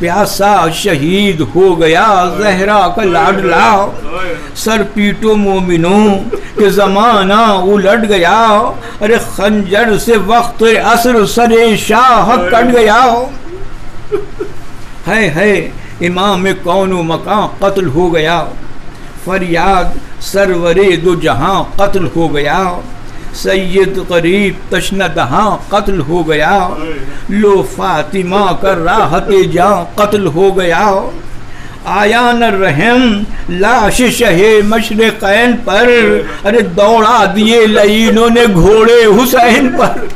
प्यासा शहीद हो गया जहरा का लाडला, सर पीटो मोमिनों के ज़माना उलट गया, अरे खंजर से वक्त असर सरे शाह कट गया, है इमाम कौनो मकां कत्ल हो गया, फरियाद सरवरे दो जहां कत्ल हो गया, सैयद करीब तशनदहां कत्ल हो गया, लो फातिमा कर राहते जा कत्ल हो गया, आया न रहम लाश शहे मशरिक़ैन पर, अरे दौड़ा दिए लईनों ने घोड़े हुसैन पर,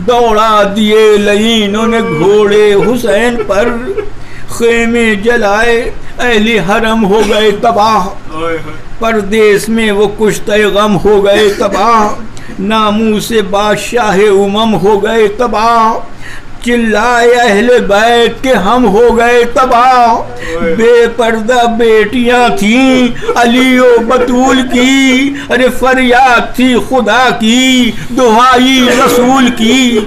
दौड़ा दिए लईनों ने घोड़े हुसैन पर, खेमे जलाए अहले हरम हो गए तबाह, परदेश में वो कुश्ते गम हो गए तबाह, नामू से बादशाह उमम हो गए तबाह, चिल्लाए अहले बैत के हम हो गए तबाह, बेपर्दा बेटियां थीं अली ओ बतूल की, अरे फरियाद थी खुदा की दुहाई रसूल की,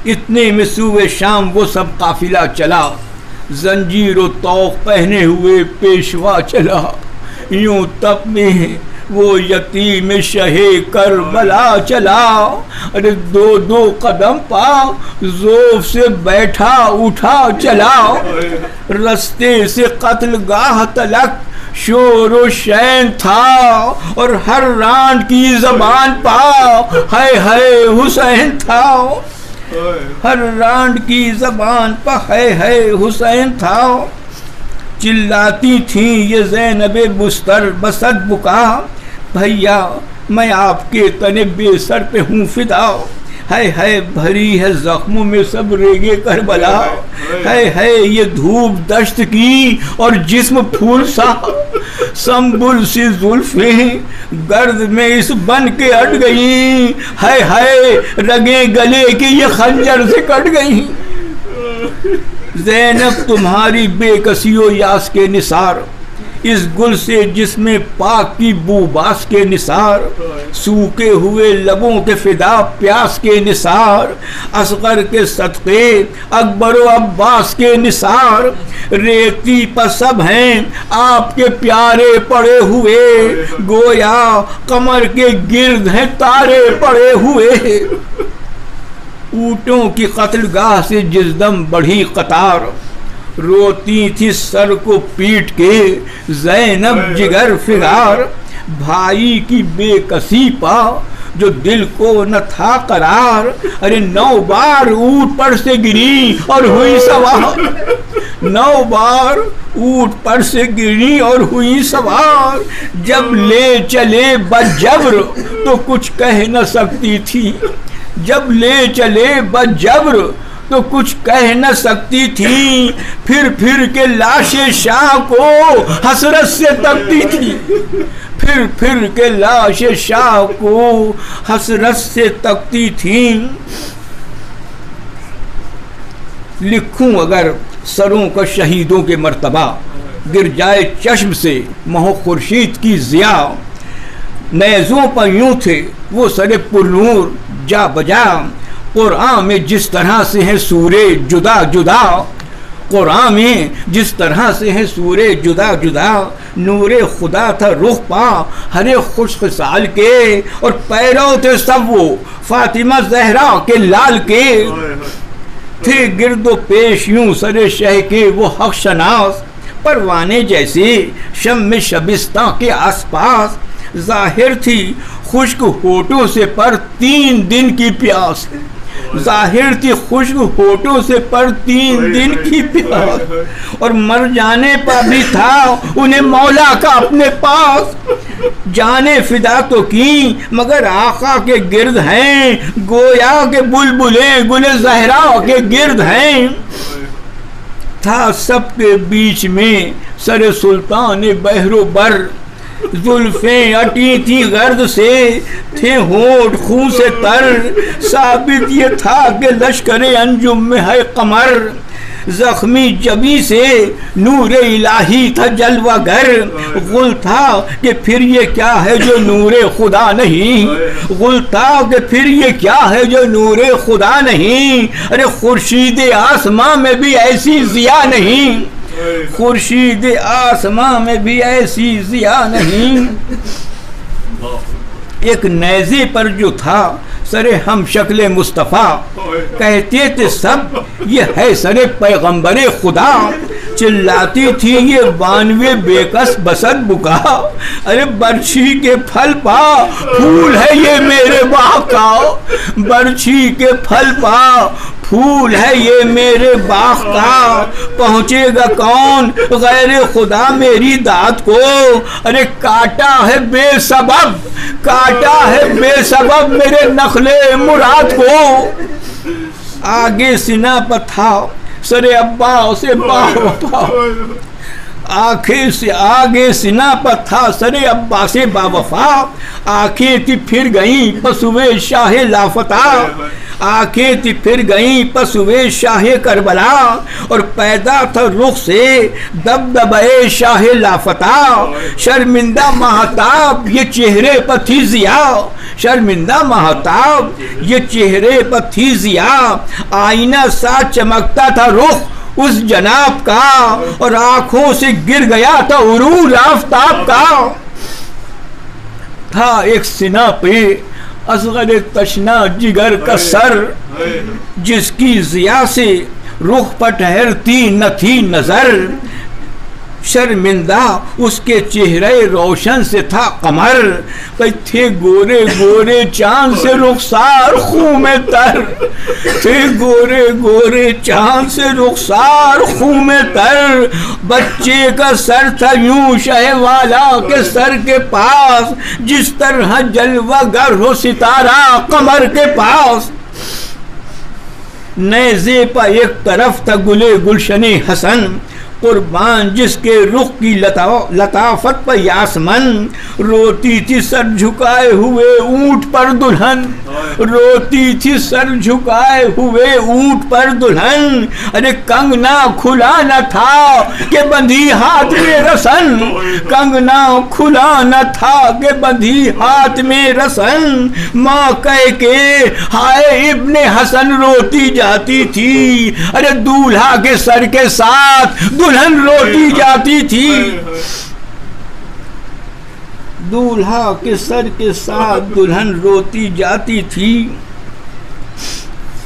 इतने में सूए शाम वो सब काफिला चला, जंजीर व तौक पहने हुए पेशवा चला, यूं तप में वो यतीम शहे करबला चला, अरे दो दो कदम पा ज़ोफ से बैठा उठा चला, रस्ते से कत्लगाह तलक शोर शैन था, और हर रान की जबान पा है हुसैन था, हर रांड की जबान पर है हुसैन था, चिल्लाती थी ये ज़ैनबे बुस्तर बसद बुका, भैया मैं आपके तने बेसर पे हूँ फिदा, है भरी है जख्मों में सब रेगे करबला, है ये धूप दश्त की और जिस्म फूल सा, संबुल सी जुल्फें गर्द में इस बन के अट गई, है रगे गले की ये खंजर से कट गई, ज़ैनब तुम्हारी बेकसियो यास के निसार, इस गुल से जिसमें पाक की बूबास के निसार, सूखे हुए लबों के फिदा प्यास के निसार, असगर के सदक़े अकबर व अब्बास के निसार, रेती पर सब हैं आपके प्यारे पड़े हुए, गोया कमर के गिर्द हैं तारे पड़े हुए, ऊँटों की कत्लगाह से जिस दम बढ़ी कतार, रोती थी सर को पीट के ज़ैनब जिगर फिगार, भाई की बेकसी पा जो दिल को न था करार, अरे 9 बार ऊँट पर से गिरी और हुई सवार, 9 बार ऊँट पर से गिरी और हुई सवार, जब ले चले बजब्र तो कुछ कह न सकती थी, जब ले चले बजब्र तो कुछ कह न सकती थी, फिर के लाशे शाह को हसरत से तकती थी, फिर के लाशे शाह को हसरत से तकती थी, लिखूं अगर सरों का शहीदों के मर्तबा, गिर जाए चश्म से महो खुर्शीद की ज़िया, नेज़ों पर यूं थे वो सरे पुरनूर जा बजा, कुरान में जिस तरह से हैं सूरे जुदा जुदा, कुरान में जिस तरह से हैं सूरे जुदा जुदा, नूरे खुदा था रुख पा हरे खुश खसाल के, और पैरों थे सब वो फातिमा जहरा के लाल के, थे गिरदो पेश यूं सरे शह के वो हक शनास, परवाने जैसे शम शबिस्ता के आसपास, जाहिर थी खुश्क होठों से पर 3 दिन की प्यास, जाहिर थी खुश्क होठों से पर 3 दिन की प्यास, और मर जाने पर भी था उन्हें मौला का अपने पास। जाने फिदा तो की मगर आका के गिर्द हैं, गोया के बुलबुले गुले ज़हरा के गिर्द हैं। था सबके बीच में सरे सुल्तान बहरो बर, जुल्फें अटी थी गर्द से, थे होठ खून से तर। साबित ये था कि लश्करे अंजुम में है कमर, जख्मी जबी से नूर इलाही था जलवागर। गुल था कि फिर ये क्या है जो नूर खुदा नहीं, गुल था कि फिर ये क्या है जो नूर खुदा नहीं। अरे खुर्शीद आसमां में भी ऐसी जिया नहीं, खुर्शीद आसमां में भी ऐसी जिया नहीं। एक नेज़े पर जो था सरे हम शक्ल मुस्तफ़ा, कहते थे सब ये है सरे पैगंबरे खुदा। चिल्लाती थी ये 92 बेकस बसत बुका, अरे बरछी के फल पा फूल है ये मेरे बाग का, बरछी के फल पा फूल है ये मेरे बाग का। पहुँचेगा कौन गैर खुदा मेरी दात को, अरे काटा है बेसबब, काटा है बेसबब मेरे नखले मुराद को। आगे सीना पर था सरे अब्बा से बावफा, आंखें से आगे सीना पर था सरे अब्बा से बावफा। आंखें थी फिर गई पसुए शाह लाफता, आंखें थी फिर गई पसुए शाह करबला, और पैदा था रुख से दबदबे शाह लाफता। शर्मिंदा महताब ये चेहरे पर थी जिया, शर्मिंदा महताब ये चेहरे पर थी जिया। आईना सा चमकता था रुख उस जनाब का, और आंखों से गिर गया था उरूल आफताब का। था एक सीना पे असगर तशना जिगर का सर, जिसकी जिया से रुख पर ठहरती न थी नजर। शर्मिंदा उसके चेहरे रोशन से था कमर, थे गोरे गोरे चांद से रुखसार खून में तर, थे गोरे गोरे चांद से रुखसार खून में तर। बच्चे का सर था यूं शहवाला के सर के पास, जिस तरह जलवागर हो सितारा कमर के पास। नेज़े पर एक तरफ था गुले गुलशने हसन, कुर्बान जिसके रुख की लताफत पर यासमन। रोती थी सर झुकाए हुए ऊंट पर दुल्हन, रोती थी सर झुकाए हुए ऊंट पर दुल्हन। अरे कंगना खुला न था कि बंधी हाथ में रसन, कंगना खुला न था कि बंधी हाथ में रसन। माँ कह के हाय इब्ने हसन रोती जाती थी, अरे दूल्हा के सर के साथ दुल्हन रोती जाती थी, दूल्हा के सर के साथ दुल्हन रोती जाती थी।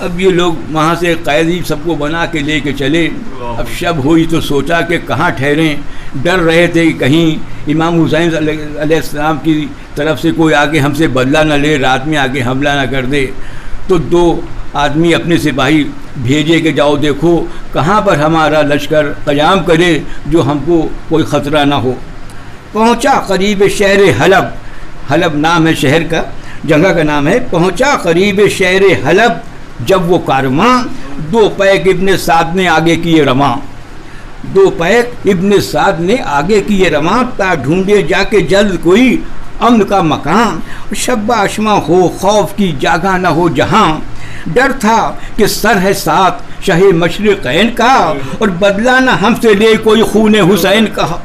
अब ये लोग वहाँ से कैदी सबको बना के लेके चले। अब शब हुई तो सोचा कि कहाँ ठहरें, डर रहे थे कि कहीं इमाम हुसैन अलैहिस्सलाम की तरफ से कोई आके हमसे बदला न ले, रात में आके हमला न कर दे। तो 2 आदमी अपने सिपाही भेजे के जाओ देखो कहाँ पर हमारा लश्कर क़याम करे जो हमको कोई ख़तरा ना हो। पहुँचा करीब शहर हलब, हलब नाम है शहर का, जगह का नाम है। पहुँचा करीब शहर हलब जब वो कारवां, 2 पैक इब्ने साद ने आगे किए रवां, 2 पैक इब्ने साद ने आगे किए रवां। ता ढूंढे जाके जल्द कोई अमन का मकान, शब्बा आशमा हो खौफ की जगह न हो जहाँ। डर था कि सर है साथ शाहे मशरिक़ैन का, और बदला न हमसे ले कोई खूने हुसैन का।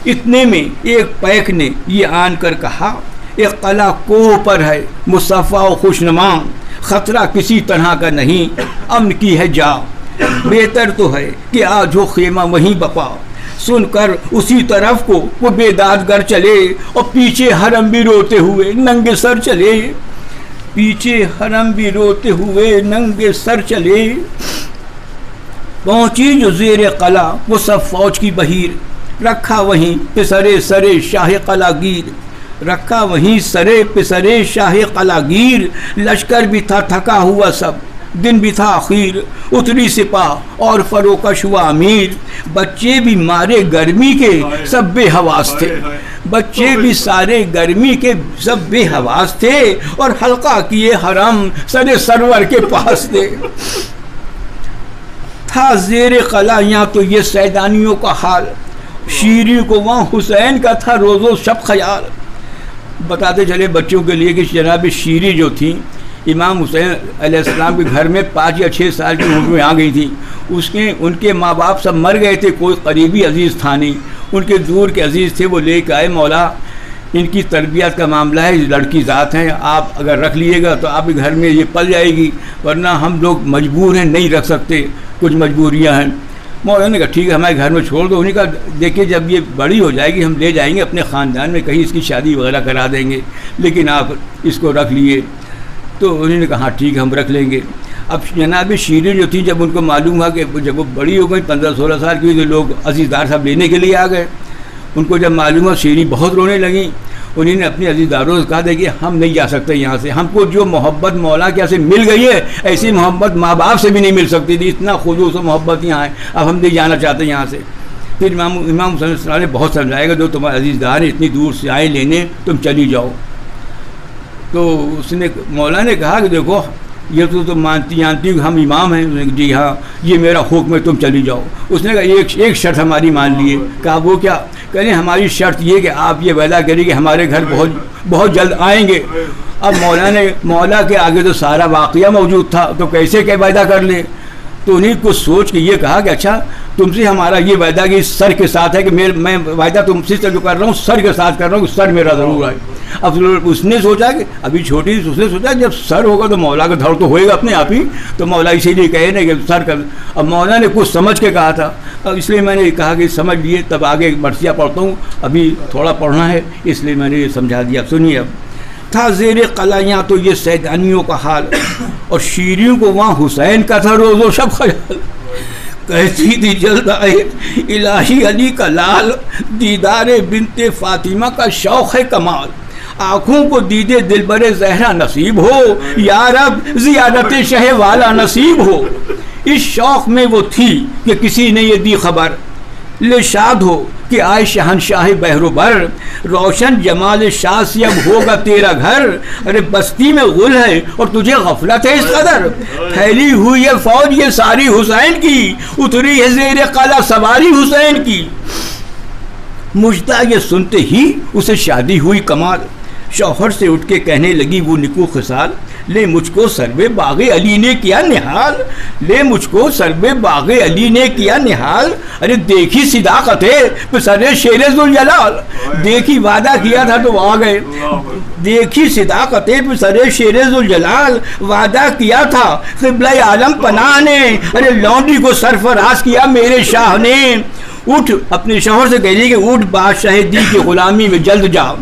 इतने में एक पैक ने ये आन कर कहा, एक कला कोह पर है मुस्तफ़ा व खुशनुमा, ख़तरा किसी तरह का नहीं, अमन की है जा। बेहतर तो है कि आज हो खेमा वहीं बपा। सुनकर उसी तरफ को वो बेदाद कर चले, और पीछे हरम भी रोते हुए नंगे सर चले, पीछे हरम भी रोते हुए नंगे सर चले। पहुंची जो ज़ेर कला वो सब फौज की बहीर, रखा वहीं पिसरे सरे शाह कलागीर, रखा वहीं सरे पिसरे शाह कलागीर। लश्कर भी था थका हुआ सब, दिन भी था आखिर, उतरी सिपाह और फरोकश हुआ अमीर। बच्चे भी मारे गर्मी के सब बेहवास थे, बच्चे भी सारे गर्मी के सब बेहवास थे, और हल्का किए हरम सरे सरवर के पास थे। था ज़ेरे कला यहाँ तो ये सैदानियों का हाल, शीरी को वहाँ हुसैन का था रोज़ो शब ख्याल। बताते चले बच्चों के लिए कि जनाब शीरी जो थी इमाम हुसैन अलैहिस्सलाम के घर में 5 या 6 साल की उम्र में आ गई थी। उसके उनके माँ बाप सब मर गए थे, कोई करीबी अजीज़ था नहीं, उनके दूर के अजीज़ थे। वो लेकर आए, मौला इनकी तरबियत का मामला है, लड़की ज़ात हैं, आप अगर रख लीजिएगा तो आपके घर में ये पल जाएगी, वरना हम लोग मजबूर हैं, नहीं रख सकते, कुछ मजबूरियाँ हैं। मौलाना ने कहा ठीक है हमारे घर में छोड़ दो। उन्हीं का देखिए जब ये बड़ी हो जाएगी हम ले जाएंगे अपने ख़ानदान में, कहीं इसकी शादी वगैरह करा देंगे, लेकिन आप इसको रख लिए। तो उन्होंने कहा हाँ ठीक है हम रख लेंगे। अब जनाब शीरी जो थी, जब उनको मालूम हुआ कि जब वो बड़ी हो गई 15-16 साल की, तो लोग अजीज़दार साहब लेने के लिए आ गए। उनको जब मालूम हुआ शीरी बहुत रोने लगी। उन्होंने अपने अजीज़दारों से कहा था कि हम नहीं जा सकते यहाँ से, हमको जो मोहब्बत मौला के यहाँ से मिल गई है ऐसी मोहब्बत माँ बाप से भी नहीं मिल सकती थी, इतना खुलूस और मोहब्बत यहाँ है, अब हम नहीं जाना चाहते यहाँ से। फिर इमाम हुसैन ने बहुत समझाएगा, जो तुम्हारे अजीज़दार इतनी दूर से आए लेने, तुम चली जाओ। तो उसने मौला ने कहा कि देखो ये तो तुम मानती हम इमाम हैं। उसने कहा जी हाँ ये मेरा हुक्म है, तुम चली जाओ। उसने कहा एक शर्त हमारी मान लिए। कहा वो क्या? कहने हमारी शर्त ये कि आप ये वादा करिए कि हमारे घर बहुत जल्द आएंगे। अब मौला के आगे तो सारा वाक़या मौजूद था, तो कैसे क्या वादा कर ले। तो उन्हीं को सोच के ये कहा कि अच्छा तुमसे हमारा ये वादा कि सर के साथ है कि मैं वादा तुमसे जो कर रहा हूँ सर के साथ कर रहा हूँ कि सर मेरा ज़रूर आए। अब उसने सोचा कि अभी छोटी उसने सोचा जब सर होगा तो मौला का धड़ तो होएगा अपने आप ही, तो मौला इसीलिए कहे ना कि सर कर। अब मौला ने कुछ समझ के कहा था, अब इसलिए मैंने कहा कि समझ लिए, तब आगे मरसिया पढ़ता हूँ, अभी थोड़ा पढ़ना है इसलिए मैंने ये समझा दिया। सुनिए अब था ज़ेरे कलाइयाँ तो ये सैदानियों का हाल, और शीरियों को वहाँ हुसैन का था रोज़ो शब ख्याल। कहती थी जल्द आए इलाही अली का लाल, दीदारे बिनते फातिमा का शौक़ है कमाल। आँखों को दीदे दिलबरे ज़हरा नसीब हो, या रब ज़ियारत शह वाला नसीब हो। इस शौक़ में वो थी कि किसी ने ये दी खबर, ले शाद हो कि आए शहनशाह बहरोबर, रोशन जमाल शाह से अब होगा तेरा घर। अरे बस्ती में गुल है और तुझे गफलत है इस कदर, फैली हुई है फौज ये सारी हुसैन की, उतरी है ज़ेरे कला सवारी हुसैन की। मुझदा ये सुनते ही उसे शादी हुई कमाल, शौहर से उठ के कहने लगी वो निको खसाल, ले मुझको सर्वे बागे अली ने किया निहाल, ले मुझको सर्वे बागे अली ने किया निहाल। अरे देखी सिदाकत है सरे शेरे जुल जलाल, देखी वादा किया था तो आ गए। देखी सिदाकत है सरे शेरे जुल जलाल, वादा किया था क़िबला आलम पनाह ने, अरे लौंडी को सरफराज किया मेरे शाह ने। उठ अपने शौहर से कह कि उठ बादशाह दी की ग़ुलामी में जल्द जा,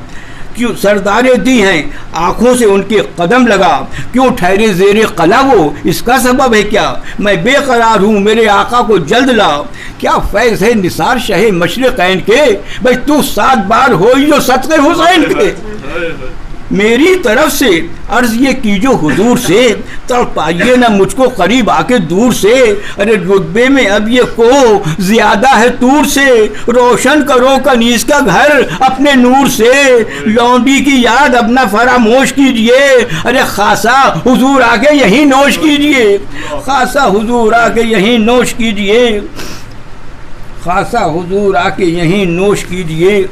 क्यों सरदारे दी हैं आँखों से उनके कदम लगा, क्यों ठहरे ज़ेरे कला वो इसका सबब है क्या, मैं बेकरार हूँ मेरे आका को जल्द ला। क्या फैज़ है निसार शहे मशरिक़ैन के, भाई तू 7 बार हो जो सत्क़े हुसैन के। मेरी तरफ से अर्ज़ ये कीजो हुजूर से, तड़पाइए ना मुझको करीब आके दूर से। अरे रुतबे में अब ये को ज़्यादा है तूर से, रोशन करो कनीज़ का घर अपने नूर से। लौंडी की याद अब ना फरामोश कीजिए, अरे खासा हुजूर आके यहीं नोश कीजिए, खासा हुजूर आके यहीं नोश कीजिए, खासा हुजूर आके यहीं नोश कीजिए।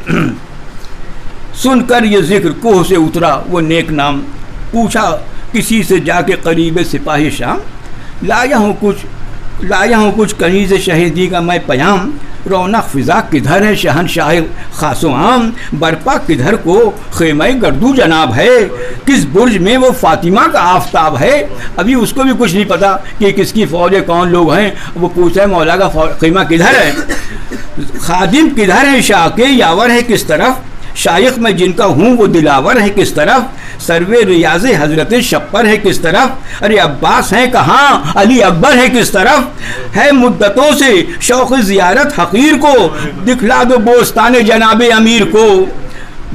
सुनकर ये जिक्र कोह से उतरा वो नेक नाम, पूछा किसी से जाके करीब सिपाही शाम, लाया हूँ कुछ कहीं से शहीदी का मैं पयाम। रौनक फ़िज़ा किधर है शहनशाह ख़ासो आम, बरपा किधर को ख़ेमा गर्दू जनाब है, किस बुर्ज में वो फ़ातिमा का आफताब है। अभी उसको भी कुछ नहीं पता कि किसकी फ़ौज है, कौन लोग हैं। वो पूछा है मौला का ख़ेमा किधर है, खादिम किधर है, शाह के यावर है किस तरफ, शायख मैं जिनका हूँ वो दिलावर है किस तरफ, सर्वे रियाज़े हज़रत शप्पर है किस तरफ, अरे अब्बास हैं कहाँ अली अकबर है किस तरफ। है मुद्दतों से शौक़ ज़ियारत हक़ीर को, दिखला दो बोस्तान जनाब अमीर को।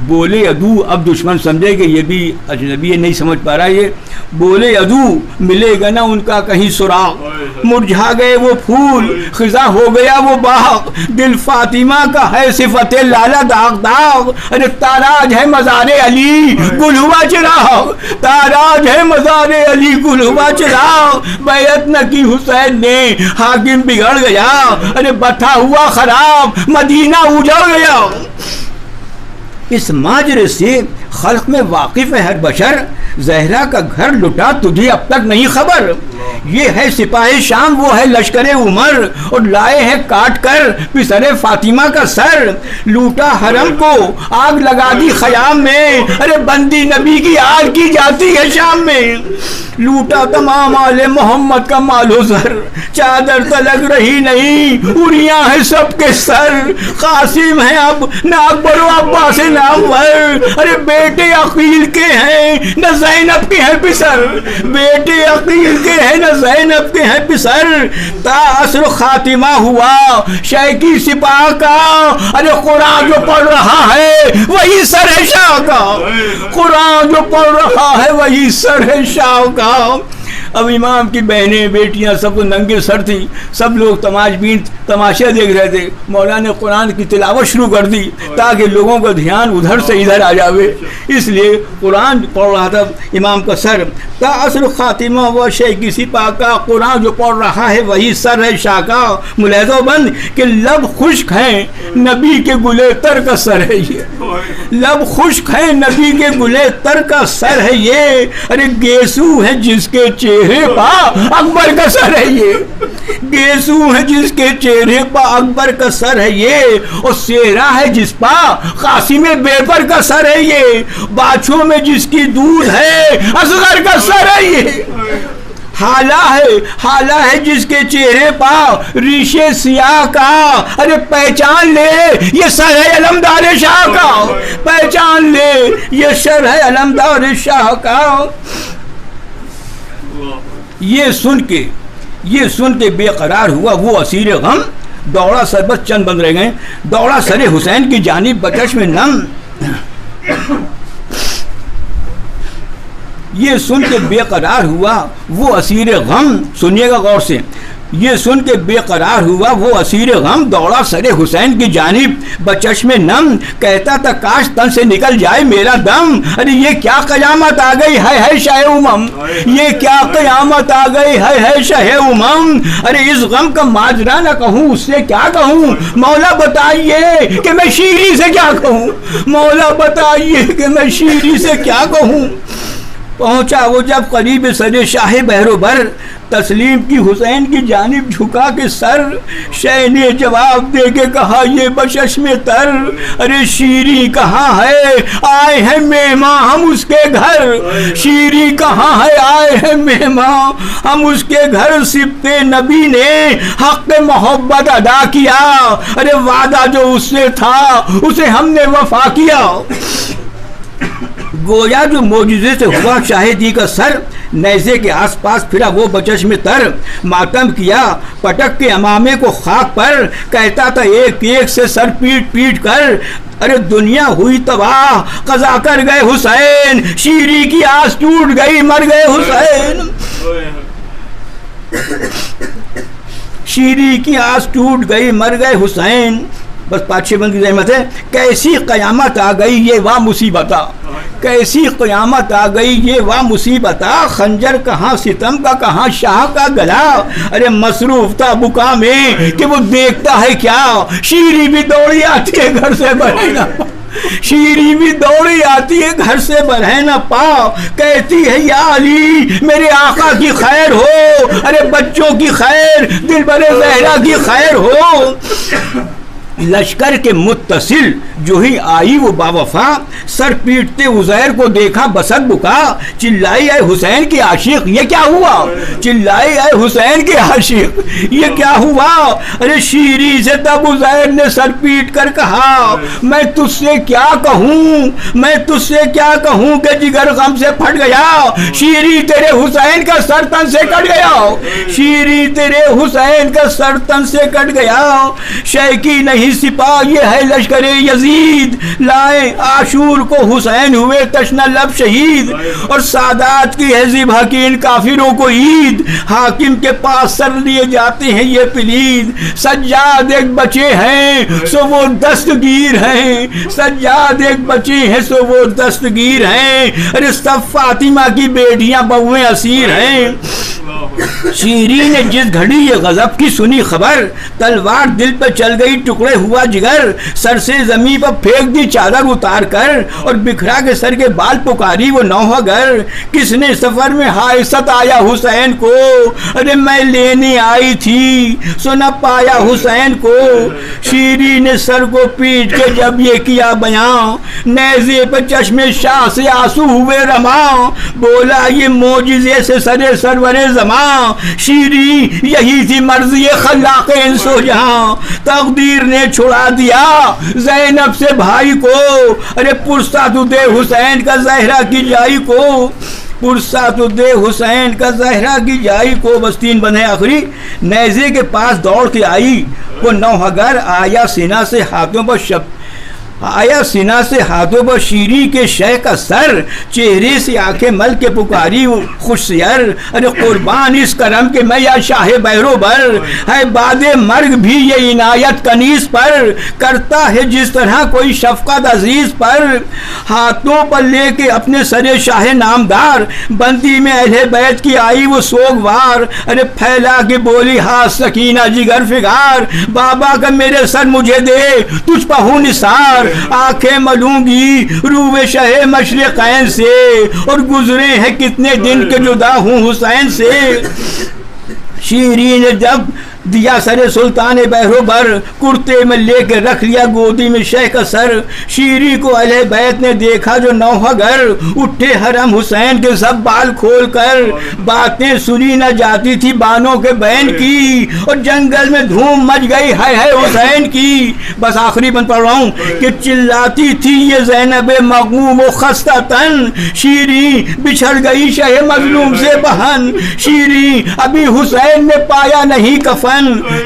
बोले अदू, अब दुश्मन समझे कि ये भी अजनबी है, नहीं समझ पा रहा ये। बोले अदू, मिलेगा ना उनका कहीं सुराग, मुरझा गए वो फूल, खिजा हो गया वो बाग, दिल फातिमा का है सिफत लाला दाग दाग। अरे ताराज है मज़ारे अली गुल हुआ चिराग, ताराज है मज़ारे अली गुल हुआ चिराग। बैत न की हुसैन ने हाकिम बिगड़ गया, अरे बथा हुआ खराब मदीना उजड़ गया। इस माजरे से खल्क में वाकिफ है हर बशर, जहरा का घर लुटा तुझे अब तक नहीं खबर। ये है सिपाही शाम, वो है लश्करे उमर, और लाए हैं काट कर पिसरे फातिमा का सर। लूटा हरम को आग लगा दी खयाम में, अरे बंदी नबी की आग की जाती है शाम में। लूटा तमाम आले मोहम्मद का मालो सर, चादर तलक रही नहीं, उड़ियां है सबके सर। कासिम है अब न अकबर अब्बास नामवर, अरे बेटे अकील के हैं न ज़ैनब के हैं पिसर, बेटे अकील के हैं न ज़ैनब के हैं पिसर। तासर खातिमा हुआ शैकी सिपाह का, अरे कुरान जो पढ़ रहा है वही सर है शाह का, कुरान जो पढ़ रहा है वही सर है शाह का। अब इमाम की बहनें बेटियां सब तो नंगे सर थी, सब लोग तमाशबीन तमाशा देख रहे थे। मौलाना ने कुरान की तिलावत शुरू कर दी ताकि लोगों का ध्यान उधर से इधर आ जावे, इसलिए कुरान पढ़ रहा था इमाम का सर। तासर खातिमा व शेख सिपा का, कुरान जो पढ़ रहा है वही सर है शाह का। मुलाहिज़ो बंद कि लब खुश्क हैं नबी के गुले तर का सर है ये, लब खुश्क हैं नबी के गुले तर का सर है ये। अरे गेसू है जिसके चेहरे पा अकबर का सर है ये, गेसू है जिसके चेहरे पा अकबर का सर है ये, और सेहरा है जिस पा कासिम बेपर का सर है ये। बाछों में जिसकी दूध है असगर का सर है ये। हाला है जिसके चेहरे पा रीशे सियाह का, अरे पहचान ले ये सर है अलमदार शाह का, पहचान ले ये सर है अलमदार शाह का। ये सुन के बेकरार हुआ वो असीर गम, दौड़ा सरबत चंद बंद रह गए, दौड़ा सरे हुसैन की जानिब बचश में नम। ये सुन के बेकरार हुआ वो असीर गम, सुनिएगा गौर से, ये सुन के बेकरार हुआ वो असीर गम, दौड़ा सरे हुसैन की जानिब बचश में नम। कहता था काश तन से निकल जाए मेरा दम, अरे ये क्या कयामत आ गई है शाह उमम, ये क्या कयामत आ गई है शाह उमम। अरे इस गम का माजरा न कहूँ उससे क्या कहूँ, मौला बताइए कि मैं शीरी से क्या कहूँ, मौला बताइए कि मैं शीरी से क्या कहूँ। पहुंचा वो जब करीब सरे शाह बहरोबर, तस्लीम की हुसैन की जानिब झुका के सर, शाह ने जवाब दे के कहा ये बशश में तर। अरे शीरी कहाँ है आए हैं मेहमान हम उसके घर, शीरी कहाँ है आए हैं मेहमान हम उसके घर। सिब्ते नबी ने हक मोहब्बत अदा किया, अरे वादा जो उससे था उसे हमने वफा किया। गोया जो मोजिज़े से हुआ शाहिदी का सर, नैज़े के आसपास फिरा वो बचश में तर। मातम किया पटक के अमामे को खाक पर, कहता था एक एक से सर पीट पीट कर। अरे दुनिया हुई तबाह कज़ा कर गए हुसैन, शीरी की आस टूट गई मर गए हुसैन, शीरी की आस टूट गई मर गए हुसैन। बस पाँच बंद की रहमत है। कैसी क़यामत आ गई ये वाह मुसीबता, कैसी क़यामत आ गई ये वाह मुसीबता। खंजर कहाँ सितम का कहाँ शाह का गला, अरे मसरूफ था बुका में कि वो देखता है क्या। शीरी भी दौड़ी आती है घर से बढ़े ना, शीरी भी दौड़ी आती है घर से बढ़े न पाओ। कहती है या अली मेरे आका की खैर हो, अरे बच्चों की खैर दिल बरे ज़हरा की खैर हो। लश्कर के मुत्तसिल जो ही आई वो बावफा, सर पीटते उज़ैर को देखा बसत बुका। चिल्लाई आए हुसैन के आशिक ये क्या हुआ, चिल्लाई आए हुसैन के आशिक ये क्या हुआ। अरे शीरी से तब उज़ैर ने सर पीट कर कहा मैं तुझसे क्या कहूँ, मैं तुझसे क्या कहूँ कि जिगर गम से फट गया। शीरी तेरे हुसैन का सर तन से कट गया, शीरी तेरे हुसैन का सर तन से कट गया। शैकी नहीं सिपाही है लश्कर यजीद, लाए आशूर को हुसैन हुए तशना लब शहीद। और सादात की हजीब हकीन काफिरों को ईद, हाकिम के पास सर लिए जाते हैं ये प्लीद। सज्जाद एक बचे हैं सो वो दस्तगीर हैं, सज्जाद एक बचे हैं सो वो दस्तगीर हैं। अरे सब फातिमा की बेटियां बहुएं असीर हैं। शीरी ने जिस घड़ी ये गजब की सुनी खबर, तलवार दिल पे चल गई टुकड़े हुआ जिगर। सर से जमीन पर फेंक दी चादर उतार कर, और बिखरा के सर के बाल पुकारी वो नौहगर। किसने सफर में हायसत आया हुसैन को, अरे मैं लेने आई थी सो न पाया हुसैन को। शीरी ने सर को पीट के जब ये किया बयां, नेज़े पे चश्मे शाह से आंसू हुए रमा। बोला ये मोजिज़े से सरे सरवरे ज़मां, शीरी यही थी मर्ज़ी खल्लाक़े इंसो जहां। तक़दीर ने छुड़ा दिया ज़ैनब से भाई को, अरे पुरसा तू दे हुसैन का ज़हरा की जाई को, पुरसा तो दे हुसैन का ज़हरा की जाई को। बस 3 बंधे आखिरी। नेज़े के पास दौड़ के आई वो नौहगर, आया सीना से हाथों पर आया सीना से हाथों पर शीरी के शह का सर। चेहरे से आंखें मल के पुकारी खुशियर, अरे कुर्बान इस करम के मैं या शाह बहरोबर। है बादे मर्ग भी ये इनायत कनीस पर, करता है जिस तरह कोई शफकत अजीज पर। हाथों पर लेके अपने सरे शाह नामदार, बंदी में अहले बैत की आई वो सोगवार। अरे फैला के बोली हाथ सकीना जिगर फिगार, बाबा का मेरे सर मुझे दे तुझ पर हूँ निसार। आंखें मलूंगी रूबे शहे मशरिक़ैन से, और गुजरे हैं कितने दिन के जुदा हूँ हुसैन से। शीरी ने जब दिया सरे सुल्तान बहरोबर, कुर्ते में लेके रख लिया गोदी में शेख का सर। शीरी को अहले बैत ने देखा जो नौहगर, उठे हरम हुसैन के सब बाल खोल कर। बातें सुनी न जाती थी बानों के बैन की, और जंगल में धूम मच गई है हुसैन की। बस आखिरी बंद पढ़ रहा हूँ कि चिल्लाती थी ये ज़ैनब मगमूम व खस्ता तन, शीरी बिछड़ गई शहे मजलूम से बहन। शीरी अभी हुसैन ने पाया नहीं कफन,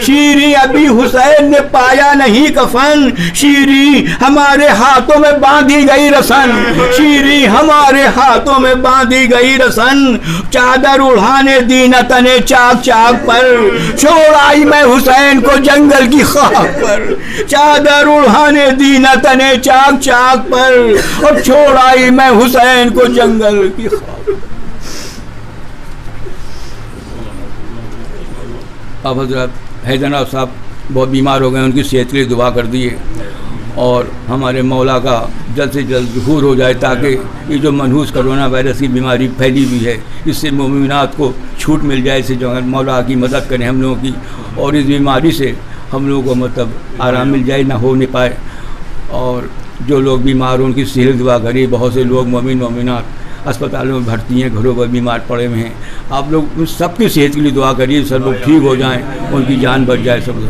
शीरी अभी हुसैन ने पाया नहीं कफन। शीरी हमारे हाथों में बांधी गई रसन, शीरी हमारे हाथों में बांधी गई रसन। चादर उड़ाने दी न तने चाक चाक पर, छोड़ आई मैं हुसैन को जंगल की खाक पर। चादर उड़ाने दी न तने चाक चाक पर, और छोड़ आई मैं हुसैन को जंगल की खाक। अब हजरत हैदर साहब बहुत बीमार हो गए, उनकी सेहत के लिए दुआ कर दिए, और हमारे मौला का जल्द से जल्द ज़हूर हो जाए, ताकि ये जो मनहूस कोरोना वायरस की बीमारी फैली हुई है इससे मोमिनात को छूट मिल जाए। इससे जो मौला की मदद करें हम लोगों की, और इस बीमारी से हम लोगों को मतलब आराम मिल जाए, ना हो नहीं पाए। और जो लोग बीमार हो उनकी सेहत दुआ करिए। बहुत से लोग मोमिनात अस्पतालों में भर्ती हैं, घरों पर बीमार पड़े हुए हैं। आप लोग उन सबकी सेहत के लिए दुआ करिए, सब लोग ठीक हो जाएं, उनकी जान बच जाए सब।